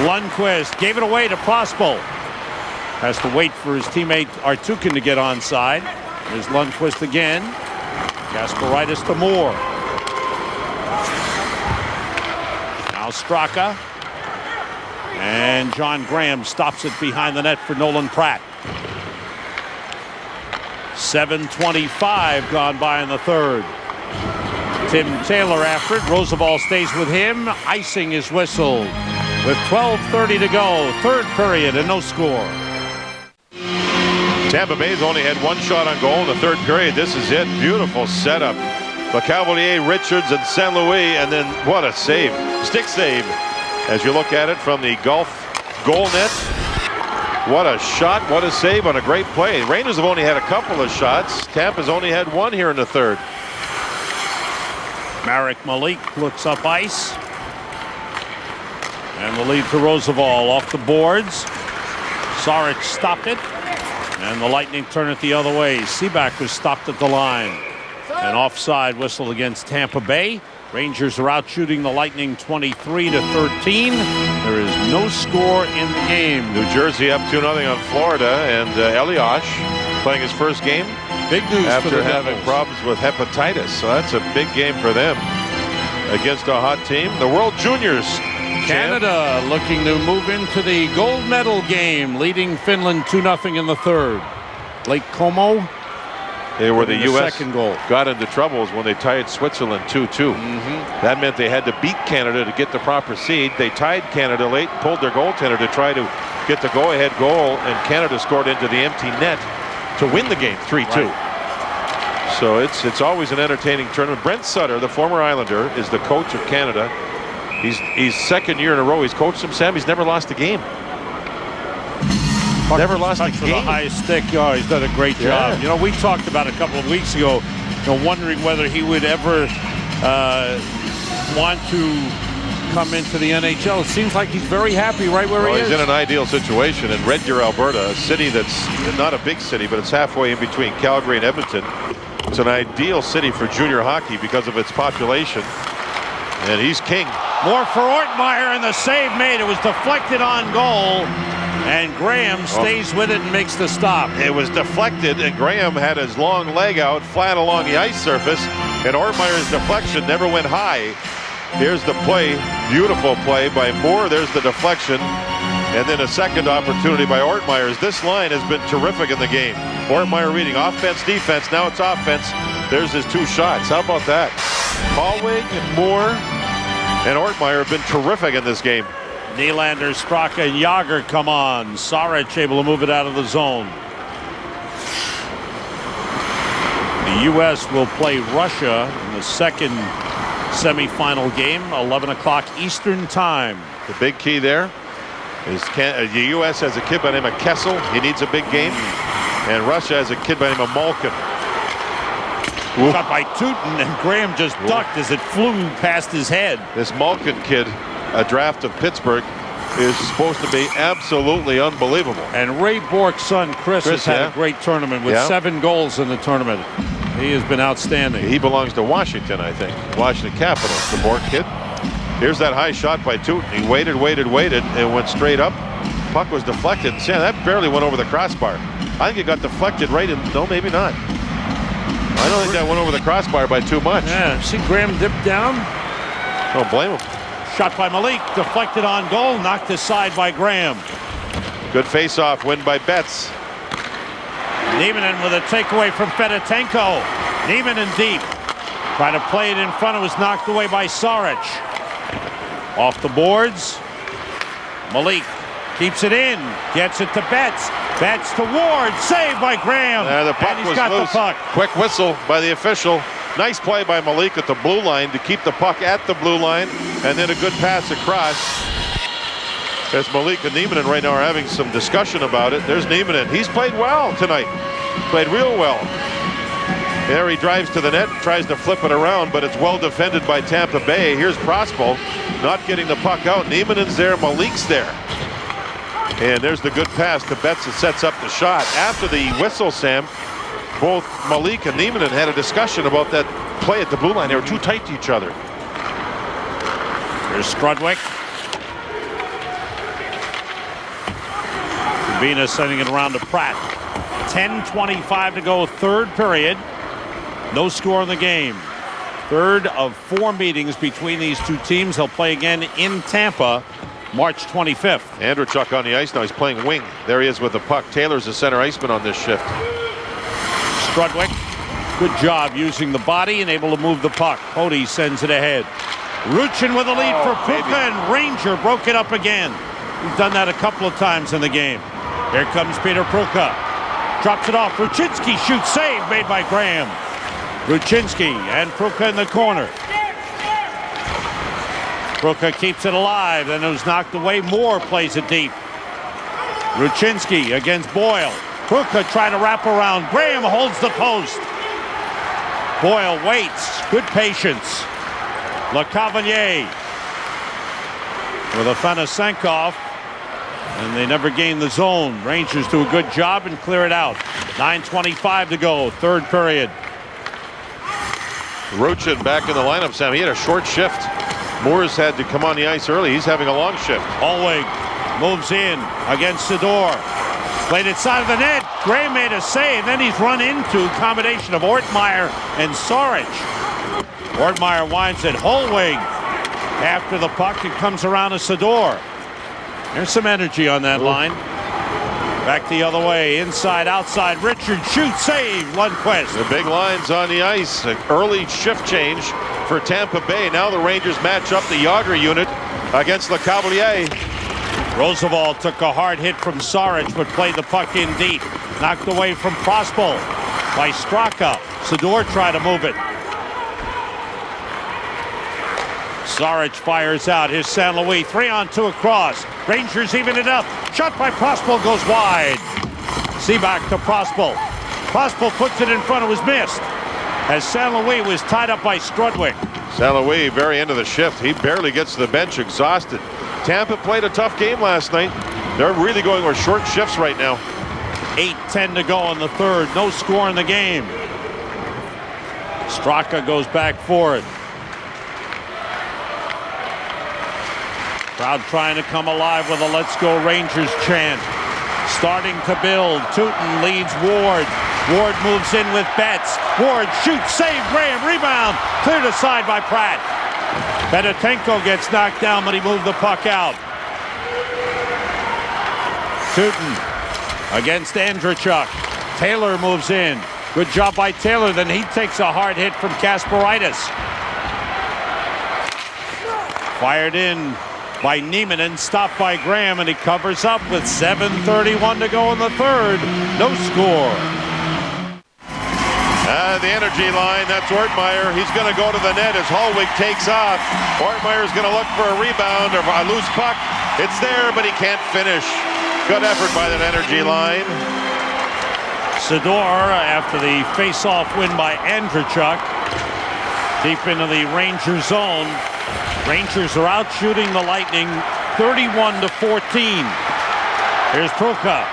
Lundqvist gave it away to Prospal. Has to wait for his teammate Artukin to get onside. There's Lundqvist again. Kasparaitis to Moore. Now Straka. And John Graham stops it behind the net for Nolan Pratt. 7:25 gone by in the third. Tim Taylor after it. Roosevelt stays with him. Icing is whistled with 12:30 to go. Third period and no score. Tampa Bay's only had one shot on goal in the third period. This is it. Beautiful setup. LeCavalier, Richards, and St. Louis, and then what a save. Stick save. As you look at it from the Gulf goal net. What a shot, what a save on a great play. Rangers have only had a couple of shots. Tampa's only had one here in the third. Marek Malik looks up ice. And the lead to Roosevelt off the boards. Saric stopped it. And the Lightning turn it the other way. Seaback was stopped at the line. An offside whistle against Tampa Bay. Rangers are out shooting the Lightning 23-13. There is no score in the game. New Jersey up 2-0 on Florida, and Elias playing his first game. Big news after for the having Devils. problems with hepatitis. So that's a big game for them against a hot team. The World Juniors. Canada looking to move into the gold medal game, leading Finland 2-0 in the third. Lake Como. They were the U.S. second goal. Got into troubles when they tied Switzerland 2-2. That meant they had to beat Canada to get the proper seed. They tied Canada late, pulled their goaltender to try to get the go-ahead goal, and Canada scored into the empty net to win the game 3-2. Right. So it's always an entertaining tournament. Brent Sutter, the former Islander, is the coach of Canada. He's second year in a row he's coached them. Sam, he's never lost a game. Never lost a game. For the highest stick. Oh, he's done a great job. You know, we talked about a couple of weeks ago, wondering whether he would ever want to come into the NHL. It seems like he's very happy right where he is. He's in an ideal situation in Red Deer, Alberta, a city that's not a big city, but it's halfway in between Calgary and Edmonton. It's an ideal city for junior hockey because of its population. And he's king. More for Ortmeyer, and the save made. It was deflected on goal. And Graham stays with it and makes the stop. It was deflected, and Graham had his long leg out flat along the ice surface, and Ortmeyer's deflection never went high. Here's the play. Beautiful play by Moore. There's the deflection. And then a second opportunity by Ortmeyer. This line has been terrific in the game. Ortmeyer reading offense, defense. Now it's offense. There's his two shots. How about that? Hallweg, Moore, and Ortmeyer have been terrific in this game. Nylander, Straka, and Jágr come on. Saric able to move it out of the zone. The U.S. will play Russia in the second semifinal game, 11 o'clock Eastern time. The big key there is the U.S. has a kid by the name of Kessel. He needs a big game. And Russia has a kid by the name of Malkin. Shot by Tootin, and Graham just ducked as it flew past his head. This Malkin kid, a draft of Pittsburgh, is supposed to be absolutely unbelievable. And Ray Bork's son, Chris has had a great tournament with 7 goals in the tournament. He has been outstanding. He belongs to Washington, I think. Washington Capitals, the Bork kid. Here's that high shot by Tootin. He waited, and went straight up. Puck was deflected. See, that barely went over the crossbar. I think it got deflected right in. No, maybe not. I don't think that went over the crossbar by too much. Yeah, see Graham dip down? Don't blame him. Shot by Malik, deflected on goal, knocked aside by Graham. Good face-off win by Betts. Nieminen with a takeaway from Fedotenko. Nieminen deep. Trying to play it in front. It was knocked away by Saric. Off the boards. Malik keeps it in. Gets it to Betts. Betts to Ward. Saved by Graham. The puck and he's was got loose. The puck. Quick whistle by the official. Nice play by Malik at the blue line to keep the puck at the blue line. And then a good pass across. As Malik and Niemanen right now are having some discussion about it. There's Niemanen. He's played well tonight. Played real well. There he drives to the net, tries to flip it around, but it's well defended by Tampa Bay. Here's Prospal not getting the puck out. Niemanen's there, Malik's there. And there's the good pass to Betts that sets up the shot. After the whistle, Sam, both Malik and Niemanen had a discussion about that play at the blue line. They were too tight to each other. Here's Strudwick. Venus sending it around to Pratt. 10:25 to go, third period. No score in the game. Third of 4 meetings between these two teams. They'll play again in Tampa, March 25th. Andreychuk on the ice now. He's playing wing. There he is with the puck. Taylor's the center iceman on this shift. Strudwick, good job using the body and able to move the puck. Cody sends it ahead. Ruchin with a lead for Puka, and Ranger broke it up again. He's done that a couple of times in the game. Here comes Peter Pruka. Drops it off. Ruchinski shoots, save made by Graham. Ruchinski and Pruka in the corner. Pruka keeps it alive, then it was knocked away. Moore plays it deep. Ruchinski against Boyle. Pruka trying to wrap around. Graham holds the post. Boyle waits. Good patience. LeCavalier with a Fanasenkov, and they never gain the zone. Rangers do a good job and clear it out. 9:25 to go, third period. Ruchin back in the lineup, Sam. He had a short shift. Moore's had to come on the ice early. He's having a long shift. Holweg moves in against Sador. Played it side of the net. Gray made a save. Then he's run into a combination of Ortmeyer and Saric. Ortmeyer winds it. Holweg after the puck. It comes around to Sador. There's some energy on that line. Back the other way. Inside, outside. Richard shoots, save. Lundqvist. The big lines on the ice. An early shift change for Tampa Bay. Now the Rangers match up the Yager unit against LeCavalier. Roosevelt took a hard hit from Saric, but played the puck in deep. Knocked away from Prospal by Straka. Sador tried to move it. Saric fires out. Here's San Luis. 3-on-2 across. Rangers even it up. Shot by Prospal goes wide. Seaback to Prospal. Prospal puts it in front. It was missed as San Luis was tied up by Strudwick. San Luis, very end of the shift. He barely gets to the bench, exhausted. Tampa played a tough game last night. They're really going with short shifts right now. 8:10 to go in the third. No score in the game. Straka goes back for it. Crowd trying to come alive with a Let's Go Rangers chant. Starting to build. Tootin leads Ward. Ward moves in with Betts. Ward shoots, save, Graham, rebound. Cleared aside by Pratt. Bedetenko gets knocked down, but he moved the puck out. Tootin against Andreychuk. Taylor moves in. Good job by Taylor. Then he takes a hard hit from Kasparaitis. Fired in by Niemanen, stopped by Graham, and he covers up with 7:31 to go in the third. No score. The energy line, that's Ortmeyer. He's going to go to the net as Holweg takes off. Ortmeyer's going to look for a rebound or a loose puck. It's there, but he can't finish. Good effort by that energy line. Sador, after the face-off win by Andreychuk, deep into the Ranger zone. Rangers are out shooting the Lightning 31-14. Here's Pruka.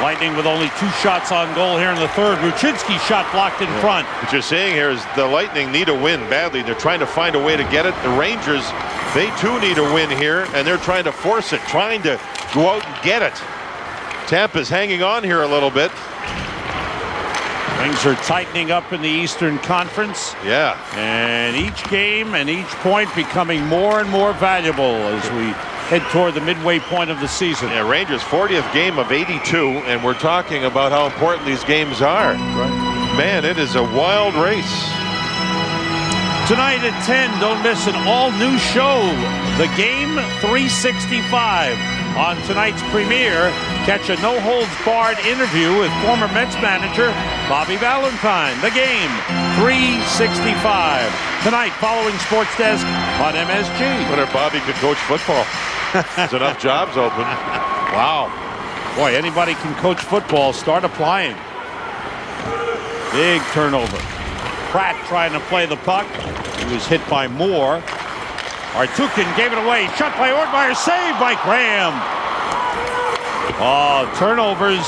Lightning with only 2 shots on goal here in the third. Ruchinski shot blocked in front. What you're saying here is the Lightning need a win badly. They're trying to find a way to get it. The Rangers, they too need a win here, and they're trying to force it, trying to go out and get it. Tampa's hanging on here a little bit. Things are tightening up in the Eastern Conference. Yeah. And each game and each point becoming more and more valuable as we head toward the midway point of the season. Yeah, Rangers 40th game of 82, and we're talking about how important these games are. Right. Man, it is a wild race. Tonight at 10, don't miss an all-new show, The Game 365. On tonight's premiere, catch a no-holds-barred interview with former Mets manager Bobby Valentine. The Game 365. Tonight, following Sports Desk on MSG. Wonder if Bobby could coach football. There's enough jobs open. Wow. Boy, anybody can coach football. Start applying. Big turnover. Pratt trying to play the puck. He was hit by Moore. Artukin gave it away. Shot by Ortmeyer. Saved by Graham. Oh, turnovers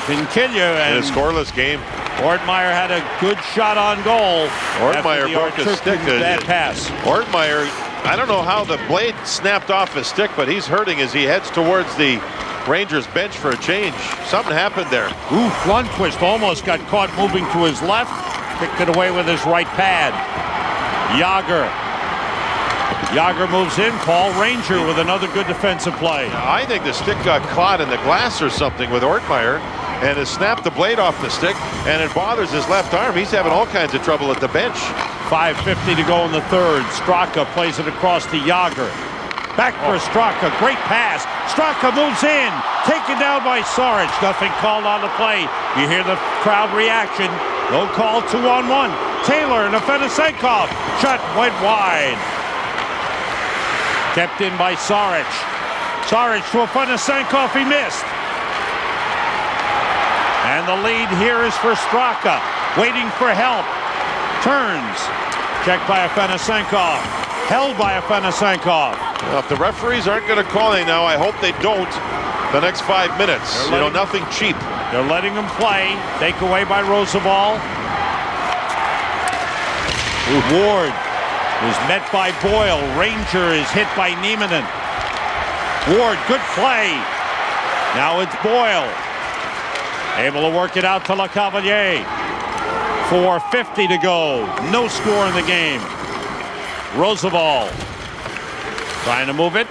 can kill you. In a scoreless game. Ortmeyer had a good shot on goal. Ortmeyer broke his stick. Bad pass. Ortmeyer, I don't know how the blade snapped off his stick, but he's hurting as he heads towards the Rangers bench for a change. Something happened there. Ooh, Lundqvist almost got caught moving to his left. Picked it away with his right pad. Yager moves in. Paul Ranger with another good defensive play. I think the stick got caught in the glass or something with Ortmeyer and has snapped the blade off the stick, and it bothers his left arm. He's having all kinds of trouble at the bench. 5:50 to go in the third. Straka plays it across to Yager. Back for Straka. Great pass. Straka moves in. Taken down by Saric. Nothing called on the play. You hear the crowd reaction. No call. 2-on-1. Taylor and Afanasenkov. Shot went wide. Kept in by Saric. Saric to Afanasenkov. He missed. And the lead here is for Straka. Waiting for help. Turns. Checked by Afanasenkov. Held by Afanasenkov. Well, if the referees aren't going to call it now, I hope they don't the next 5 minutes. Nothing cheap. They're letting him play. Take away by Roosevelt. Ward was met by Boyle. Ranger is hit by Nieminen. Ward, good play. Now it's Boyle. Able to work it out to LeCavalier. 4:50 to go. No score in the game. Roosevelt trying to move it.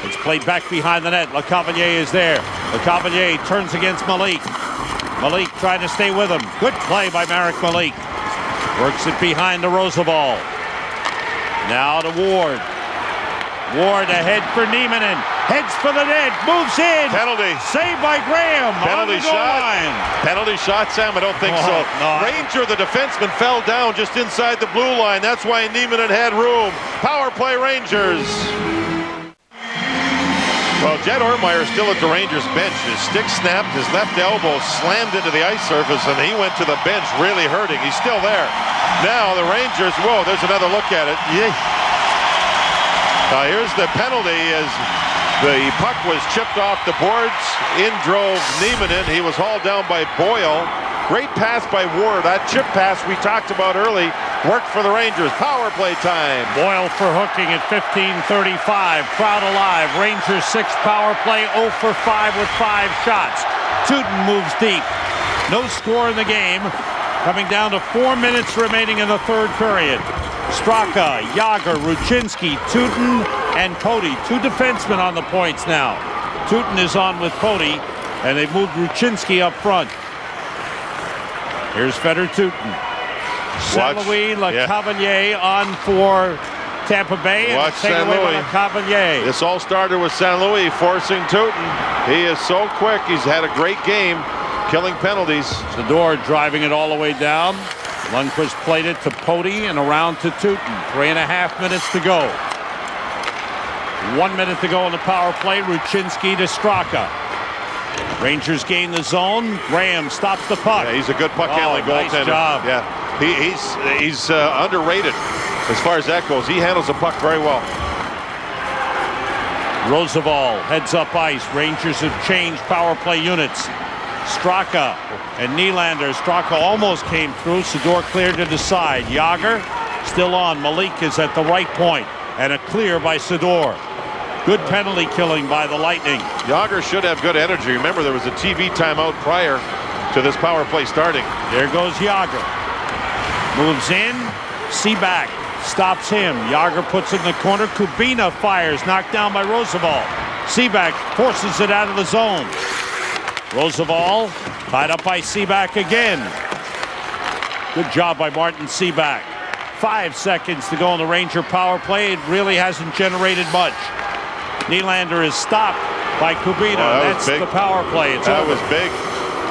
It's played back behind the net. LeCavalier is there. LeCavalier turns against Malik. Malik trying to stay with him. Good play by Marek Malik. Works it behind the Roosevelt. Now to Ward. Ward ahead for Nieminen. Heads for the net. Moves in. Penalty. Saved by Graham. Penalty shot. Penalty shot, Sam? I don't think so. No. Ranger, the defenseman, fell down just inside the blue line. That's why Nieminen had room. Power play Rangers. Well, Jed Ortmeyer is still at the Rangers bench. His stick snapped, his left elbow slammed into the ice surface, and he went to the bench really hurting. He's still there. Now the Rangers, whoa, there's another look at it. Now here's the penalty as the puck was chipped off the boards. In drove Nieminen. He was hauled down by Boyle. Great pass by Ward. That chip pass we talked about early worked for the Rangers. Power play time. Boyle for hooking at 15:35. Crowd alive. Rangers 6th power play. 0 for 5 with 5 shots. Tootin moves deep. No score in the game. Coming down to 4 minutes remaining in the third period. Straka, Yager, Ruchinski, Tootin, and Poti. 2 defensemen on the points now. Tootin is on with Poti, and they've moved Ruchinski up front. Here's Feder Tootin. St. Louis, LeCavalier on for Tampa Bay. Watch St. Louis. LeCavalier. This all started with St. Louis forcing Tootin. He is so quick. He's had a great game, killing penalties. Sador driving it all the way down. Lundqvist played it to Poti and around to Tootin. 3.5 minutes to go. 1 minute to go in the power play. Ruchinski to Straka. Rangers gain the zone. Graham stops the puck. Yeah, he's a good puck handling goaltender. Nice job. Yeah, he's underrated as far as that goes. He handles the puck very well. Roosevelt heads up ice. Rangers have changed power play units. Straka and Nylander. Straka almost came through. Sador cleared to the side. Yager still on. Malik is at the right point. And a clear by Sador. Good penalty killing by the Lightning. Yager should have good energy. Remember, there was a TV timeout prior to this power play starting. There goes Yager. Moves in. Seaback stops him. Yager puts it in the corner. Kubina fires. Knocked down by Roosevelt. Seaback forces it out of the zone. Roosevelt tied up by Seaback again. Good job by Martin Seaback. 5 seconds to go in the Ranger power play. It really hasn't generated much. Nylander is stopped by Kubina. That's the power play. That was big.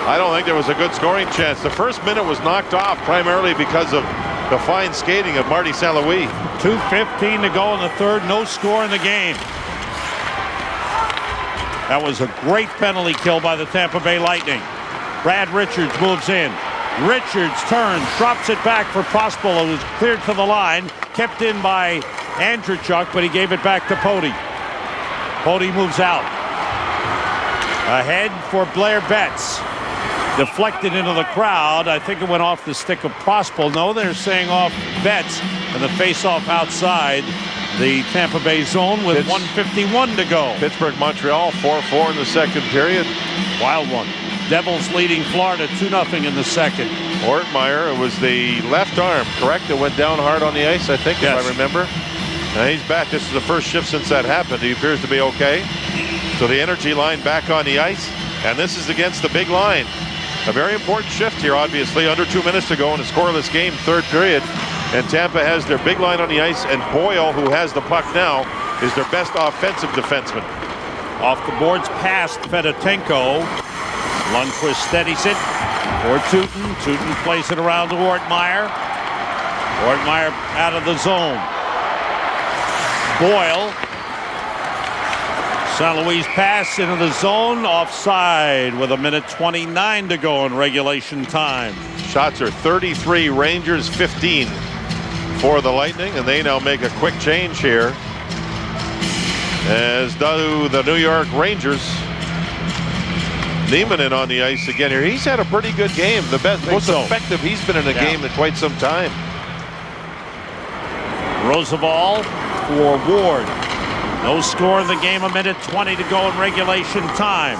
I don't think there was a good scoring chance. The first minute was knocked off primarily because of the fine skating of Marty St. Louis. 2:15 to go in the third. No score in the game. That was a great penalty kill by the Tampa Bay Lightning. Brad Richards moves in. Richards turns, drops it back for Pospisil, who was cleared to the line, kept in by Andrechuk, but he gave it back to Pody. Pody moves out. Ahead for Blair Betts. Deflected into the crowd. I think it went off the stick of Pospisil. No, they're saying off Betts, and the face-off outside the Tampa Bay zone with 1:51 to go. Pittsburgh-Montreal 4-4 in the second period. Wild one. Devils leading Florida 2-0 in the second. Ortmeyer, it was the left arm, correct? It went down hard on the ice, I think, yes, if I remember. Now he's back. This is the first shift since that happened. He appears to be okay. So the energy line back on the ice, and this is against the big line. A very important shift here, obviously. Under 2 minutes to go in a scoreless game, third period. And Tampa has their big line on the ice, and Boyle, who has the puck now, is their best offensive defenseman. Off the boards past Fedotenko. Lundqvist steadies it for Tootin. Tootin plays it around to Ortmeyer. Ortmeyer out of the zone. Boyle. St. Louis pass into the zone, offside with 1:29 to go in regulation time. Shots are 33, Rangers 15 for the Lightning, and they now make a quick change here, as do the New York Rangers. Niemanen on the ice again here. He's had a pretty good game, the best, most effective he's been in a game in quite some time. Roosevelt for Ward. No score in the game, 1:20 to go in regulation time.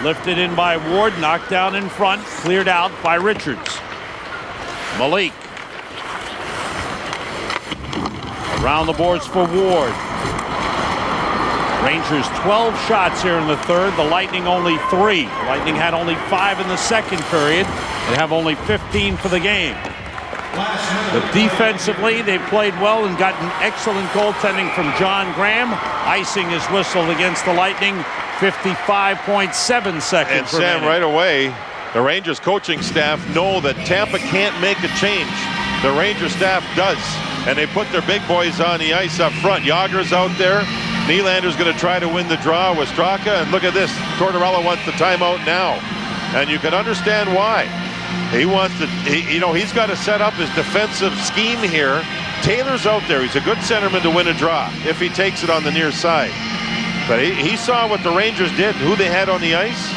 Lifted in by Ward, knocked down in front, cleared out by Richards. Malik. Around the boards for Ward. Rangers 12 shots here in the third, the Lightning only 3. The Lightning had only 5 in the second period. They have only 15 for the game. But defensively, they played well and gotten excellent goaltending from John Graham. Icing is whistled against the Lightning, 55.7 seconds. And Sam, right away, the Rangers coaching staff know that Tampa can't make a change. The Rangers staff does, and they put their big boys on the ice up front. Yager's out there. Nylander's going to try to win the draw with Straka, and look at this. Tortorella wants the timeout now, and you can understand why. He wants to, he's got to set up his defensive scheme here. Taylor's out there. He's a good centerman to win a draw if he takes it on the near side. But he saw what the Rangers did, who they had on the ice.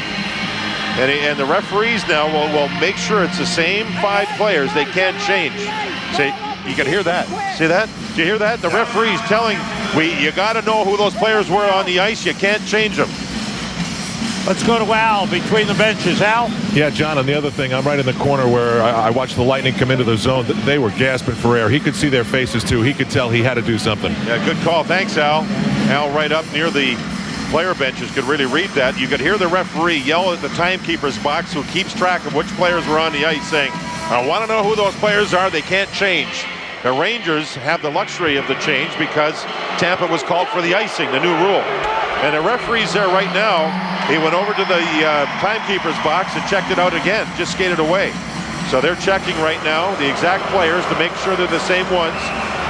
And the referees now will make sure it's the same 5 players. They can't change. See, you can hear that. See that? Do you hear that? The referees telling, you got to know who those players were on the ice. You can't change them. Let's go to Al between the benches. Al? Yeah, John, and the other thing, I'm right in the corner where I watched the Lightning come into the zone. They were gasping for air. He could see their faces, too. He could tell he had to do something. Yeah, good call. Thanks, Al. Al right up near the player benches could really read that. You could hear the referee yell at the timekeeper's box, who keeps track of which players were on the ice, saying, I want to know who those players are. They can't change. The Rangers have the luxury of the change because Tampa was called for the icing, the new rule. And the referee's there right now. He went over to the timekeeper's box and checked it out again, just skated away. So they're checking right now the exact players to make sure they're the same ones.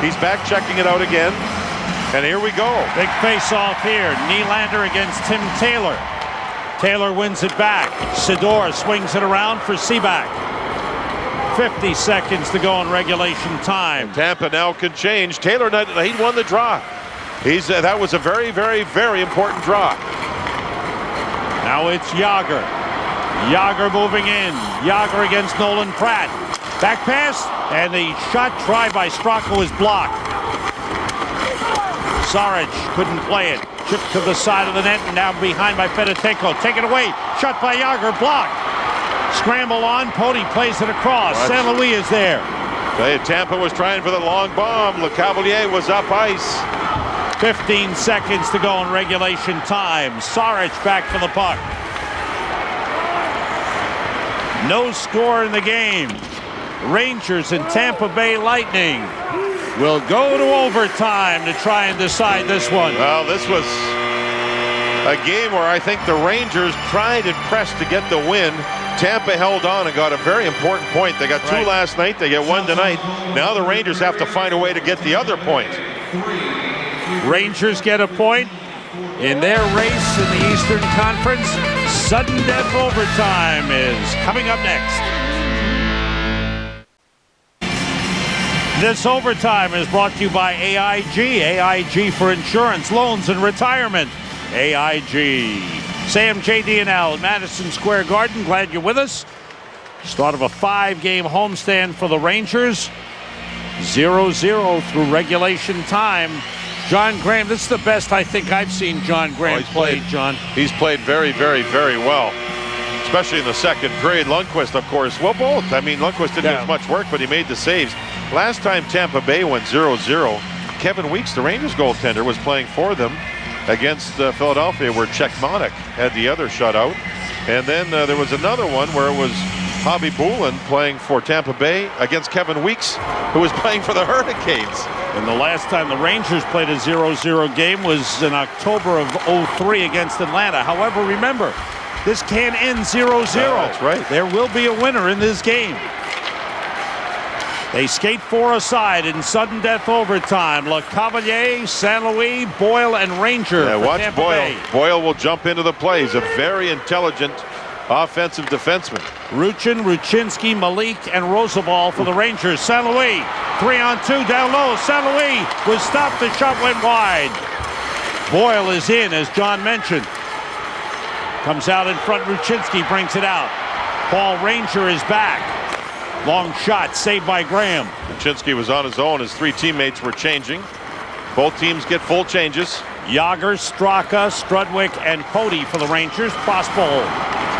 He's back checking it out again. And here we go. Big face-off here. Nylander against Tim Taylor. Taylor wins it back. Sidor swings it around for Seaback. 50 seconds to go in regulation time. Tampa now can change. Taylor, he won the draw. That was a very, very, very important draw. Now it's Yager. Yager moving in. Yager against Nolan Pratt. Back pass, and the shot tried by Straka was blocked. Saric couldn't play it. Chipped to the side of the net, and now behind by Fedotenko. Taken away. Shot by Yager, blocked. Scramble on. Pody plays it across. St. Louis is there. Tampa was trying for the long bomb. Le Cavalier was up ice. 15 seconds to go in regulation time. Saric back for the puck. No score in the game. Rangers and Tampa Bay Lightning will go to overtime to try and decide this one. Well, this was a game where I think the Rangers tried and pressed to get the win. Tampa held on and got a very important point. They got 2 last night. They get 1 tonight. Now the Rangers have to find a way to get the other point. Rangers get a point. in their race in the Eastern Conference. Sudden death overtime is coming up next. This overtime is brought to you by AIG. AIG for insurance, loans, and retirement. AIG. Sam, JD, and Al at Madison Square Garden. Glad you're with us. Start of a 5-game homestand for the Rangers. 0-0 through regulation time. John Graham, this is the best I think I've seen John Graham play, John. He's played very, very, very well, especially in the second period. Lundqvist, of course, well, both. I mean, Lundqvist didn't do as much work, but he made the saves. Last time Tampa Bay went 0-0, Kevin Weeks, the Rangers goaltender, was playing for them against Philadelphia, where Czechmanek had the other shutout. And then there was another one where it was Hobby Bulin playing for Tampa Bay against Kevin Weeks, who was playing for the Hurricanes. And the last time the Rangers played a 0-0 game was in October of 03 against Atlanta. However, remember, this can end 0-0. That's right. There will be a winner in this game. They skate 4 aside in sudden death overtime. LeCavalier, St. Louis, Boyle, and Ranger. Yeah, watch Tampa Boyle. Bay. Boyle will jump into the play. He's a very intelligent offensive defenseman. Ruchin, Ruchinski, Malik, and Rosabal for the Rangers. St. Louis, 3-on-2 down low. St. Louis was stopped. The shot went wide. Boyle is in, as John mentioned. Comes out in front. Ruchinski brings it out. Paul Ranger is back. Long shot, saved by Graham. Ruchinski was on his own. His 3 teammates were changing. Both teams get full changes. Yager, Straka, Strudwick, and Cody for the Rangers. Prospel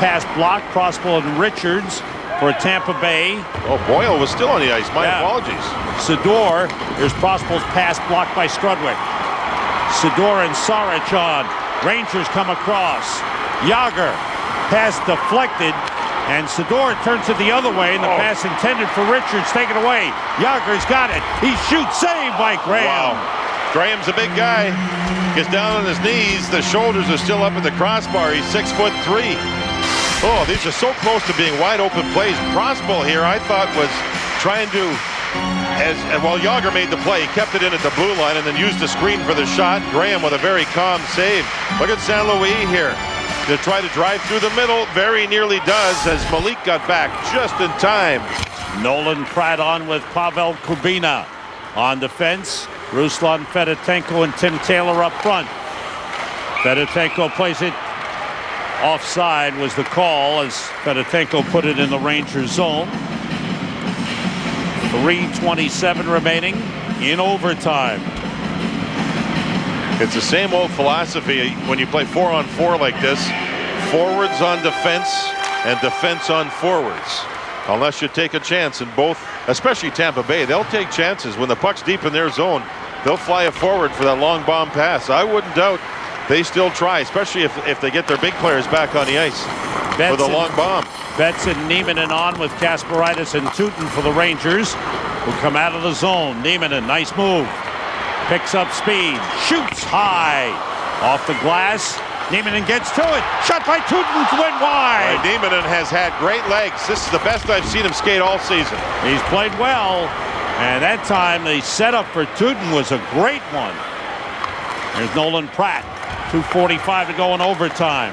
pass block. Prospel and Richards for Tampa Bay. Oh, Boyle was still on the ice. My apologies. Sador. Here's Prospel's pass blocked by Strudwick. Sador and Saric on. Rangers come across. Yager. Pass deflected. And Sador turns it the other way, and the pass intended for Richards taken away. Yager's got it. He shoots, saved by Graham. Wow. Graham's a big guy. Gets down on his knees. The shoulders are still up at the crossbar. He's 6'3". Oh, these are so close to being wide open plays. Prospel here, I thought, was trying to, while Yager made the play, he kept it in at the blue line and then used the screen for the shot. Graham with a very calm save. Look at St. Louis here to try to drive through the middle. Very nearly does, as Malik got back just in time. Nolan Pratt on with Pavel Kubina on defense. Ruslan Fedotenko and Tim Taylor up front. Fedotenko plays it offside was the call, as Fedotenko put it in the Rangers zone. 3:27 remaining in overtime. It's the same old philosophy when you play 4-on-4 like this. Forwards on defense and defense on forwards. Unless you take a chance, in both, especially Tampa Bay, they'll take chances. When the puck's deep in their zone, they'll fly it forward for that long bomb pass. I wouldn't doubt they still try, especially if they get their big players back on the ice for the long bomb. Betson, Niemanen on with Kasparaitis and Tootin for the Rangers, who come out of the zone. Niemanen, nice move. Picks up speed, shoots high, off the glass. Niemanen gets to it. Shot by Tootin, went wide. Niemanen has had great legs. This is the best I've seen him skate all season. He's played well, and that time the setup for Tootin was a great one. There's Nolan Pratt. 2:45 to go in overtime.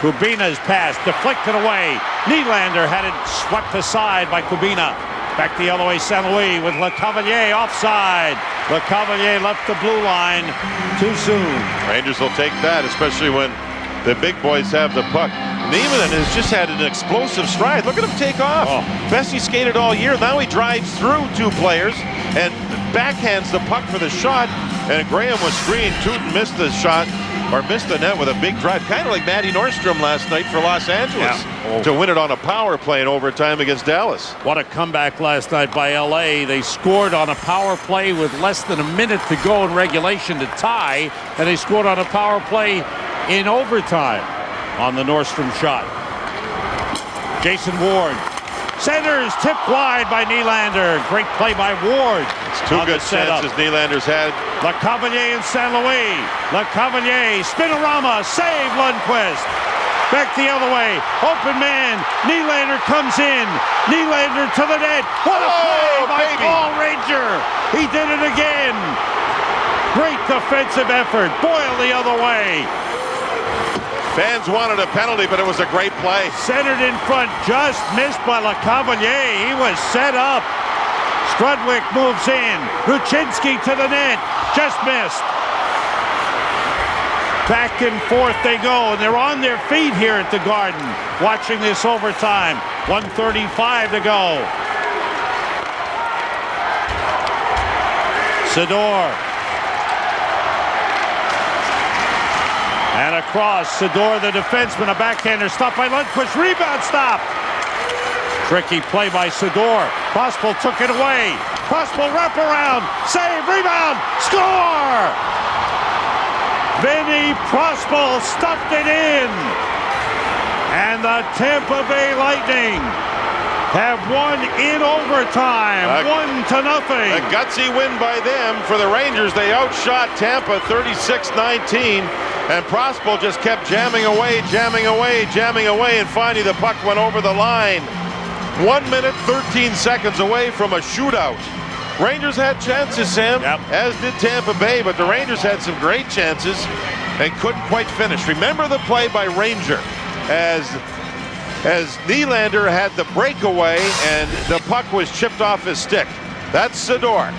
Kubina's pass deflected away. Nylander had it swept aside by Kubina. Back the other way, St. Louis with LeCavalier offside. LeCavalier left the blue line too soon. Rangers will take that, especially when the big boys have the puck. Niemanen has just had an explosive stride. Look at him take off. Best he skated all year. Now he drives through 2 players and backhands the puck for the shot. And Graham was screened. Tootin missed the shot, or missed the net with a big drive. Kind of like Matty Nordstrom last night for Los Angeles to win it on a power play in overtime against Dallas. What a comeback last night by LA. They scored on a power play with less than a minute to go in regulation to tie, and they scored on a power play in overtime on the Nordstrom shot. Jason Ward centers, tipped wide by Nylander. Great play by Ward. It's 2 good chances Nylander's had. LeCavalier and St. Louis. LeCavalier, spinorama, save Lundqvist. Back the other way, open man. Nylander comes in. Nylander to the net. What a play by Paul Ranger. He did it again. Great defensive effort. Boyle the other way. Fans wanted a penalty, but it was a great play. Centered in front, just missed by LeCavalier. He was set up. Strudwick moves in. Ruchinski to the net. Just missed. Back and forth they go, and they're on their feet here at the Garden, watching this overtime. 1:35 to go. Sador. And across, Sador, the defenseman, a backhander, stopped by Lundqvist. Rebound stop. Tricky play by Sador. Prospal took it away. Prospal wraparound. Save. Rebound. Score! Vinny Prospal stuffed it in. And the Tampa Bay Lightning have won in overtime. 1-0. A gutsy win by them. For the Rangers, they outshot Tampa 36-19. And Prospal just kept jamming away, and finally the puck went over the line. 1 minute, 13 seconds away from a shootout. Rangers had chances, Sam, as did Tampa Bay, but the Rangers had some great chances and couldn't quite finish. Remember the play by Ranger as Nylander had the breakaway and the puck was chipped off his stick. That's Sador.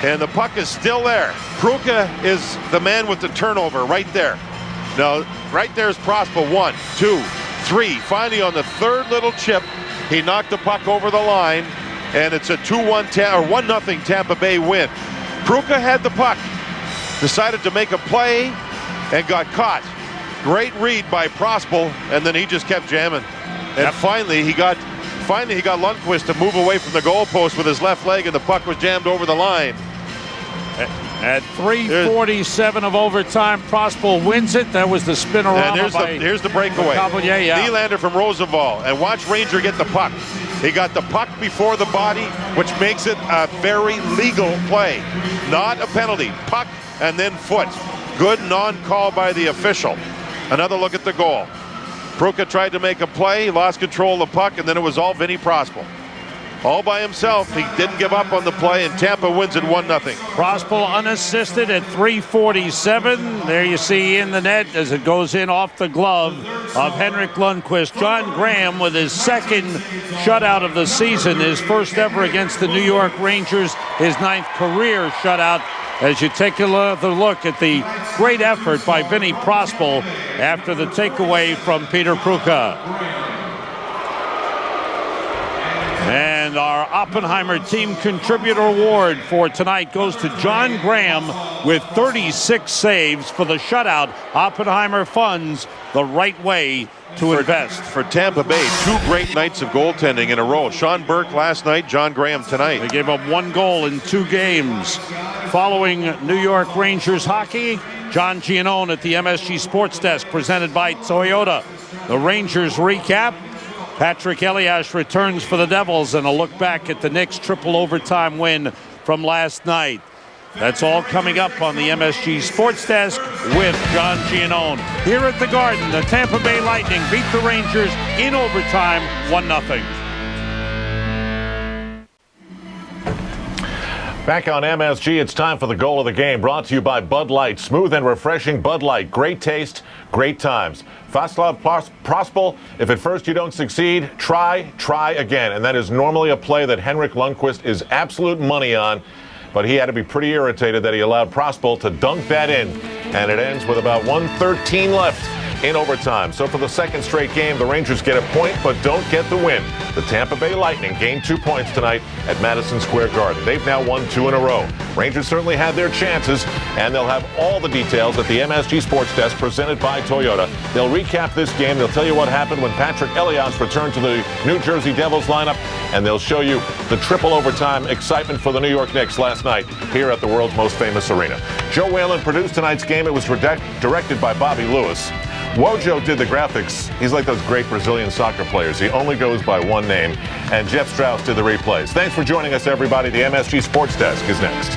And the puck is still there. Pruka is the man with the turnover right there. No, right there is Prospal. 1, 2, 3. Finally, on the third little chip, he knocked the puck over the line, and it's a 2-1 or 1-0 Tampa Bay win. Pruka had the puck, decided to make a play, and got caught. Great read by Prospal, and then he just kept jamming. And finally he got Lundqvist to move away from the goalpost with his left leg, and the puck was jammed over the line. At 3:47 of overtime, Prospal wins it. That was the spinorama. And here's the breakaway. Nylander from Rosenval. And watch Ranger get the puck. He got the puck before the body, which makes it a very legal play. Not a penalty. Puck and then foot. Good non-call by the official. Another look at the goal. Pruka tried to make a play, lost control of the puck, and then it was all Vinny Prospal. All by himself. He didn't give up on the play, and Tampa wins it 1-0. Prospal unassisted at 3:47. There you see in the net as it goes in off the glove of Henrik Lundqvist. John Graham with his second shutout of the season, his first ever against the New York Rangers, his 9th career shutout. As you take a look at the great effort by Vinny Prospal after the takeaway from Peter Pruka. And our Oppenheimer Team Contributor Award for tonight goes to John Graham with 36 saves for the shutout. Oppenheimer funds the right way to invest. For Tampa Bay, 2 great nights of goaltending in a row. Sean Burke last night, John Graham tonight. They gave up 1 goal in 2 games. Following New York Rangers hockey, John Giannone at the MSG Sports Desk presented by Toyota. The Rangers recap. Patrick Elias returns for the Devils, and a look back at the Knicks' triple overtime win from last night. That's all coming up on the MSG Sports Desk with John Giannone. Here at the Garden, the Tampa Bay Lightning beat the Rangers in overtime 1-0. Back on MSG, it's time for the goal of the game, brought to you by Bud Light. Smooth and refreshing Bud Light. Great taste, great times. Václav Prospal, if at first you don't succeed, try again. And that is normally a play that Henrik Lundqvist is absolute money on. But he had to be pretty irritated that he allowed Prospal to dunk that in. And it ends with about 1:13 left in overtime. So for the second straight game, the Rangers get a point but don't get the win. The Tampa Bay Lightning gained 2 points tonight at Madison Square Garden. They've now won 2 in a row. Rangers certainly had their chances, and they'll have all the details at the MSG Sports Desk presented by Toyota. They'll recap this game. They'll tell you what happened when Patrick Elias returned to the New Jersey Devils lineup, and they'll show you the triple overtime excitement for the New York Knicks last night here at the world's most famous arena. Joe Whalen produced tonight's game. It was directed by Bobby Lewis. Wojo did the graphics. He's like those great Brazilian soccer players. He only goes by one name. And Jeff Strauss did the replays. Thanks for joining us, everybody. The MSG Sports Desk is next.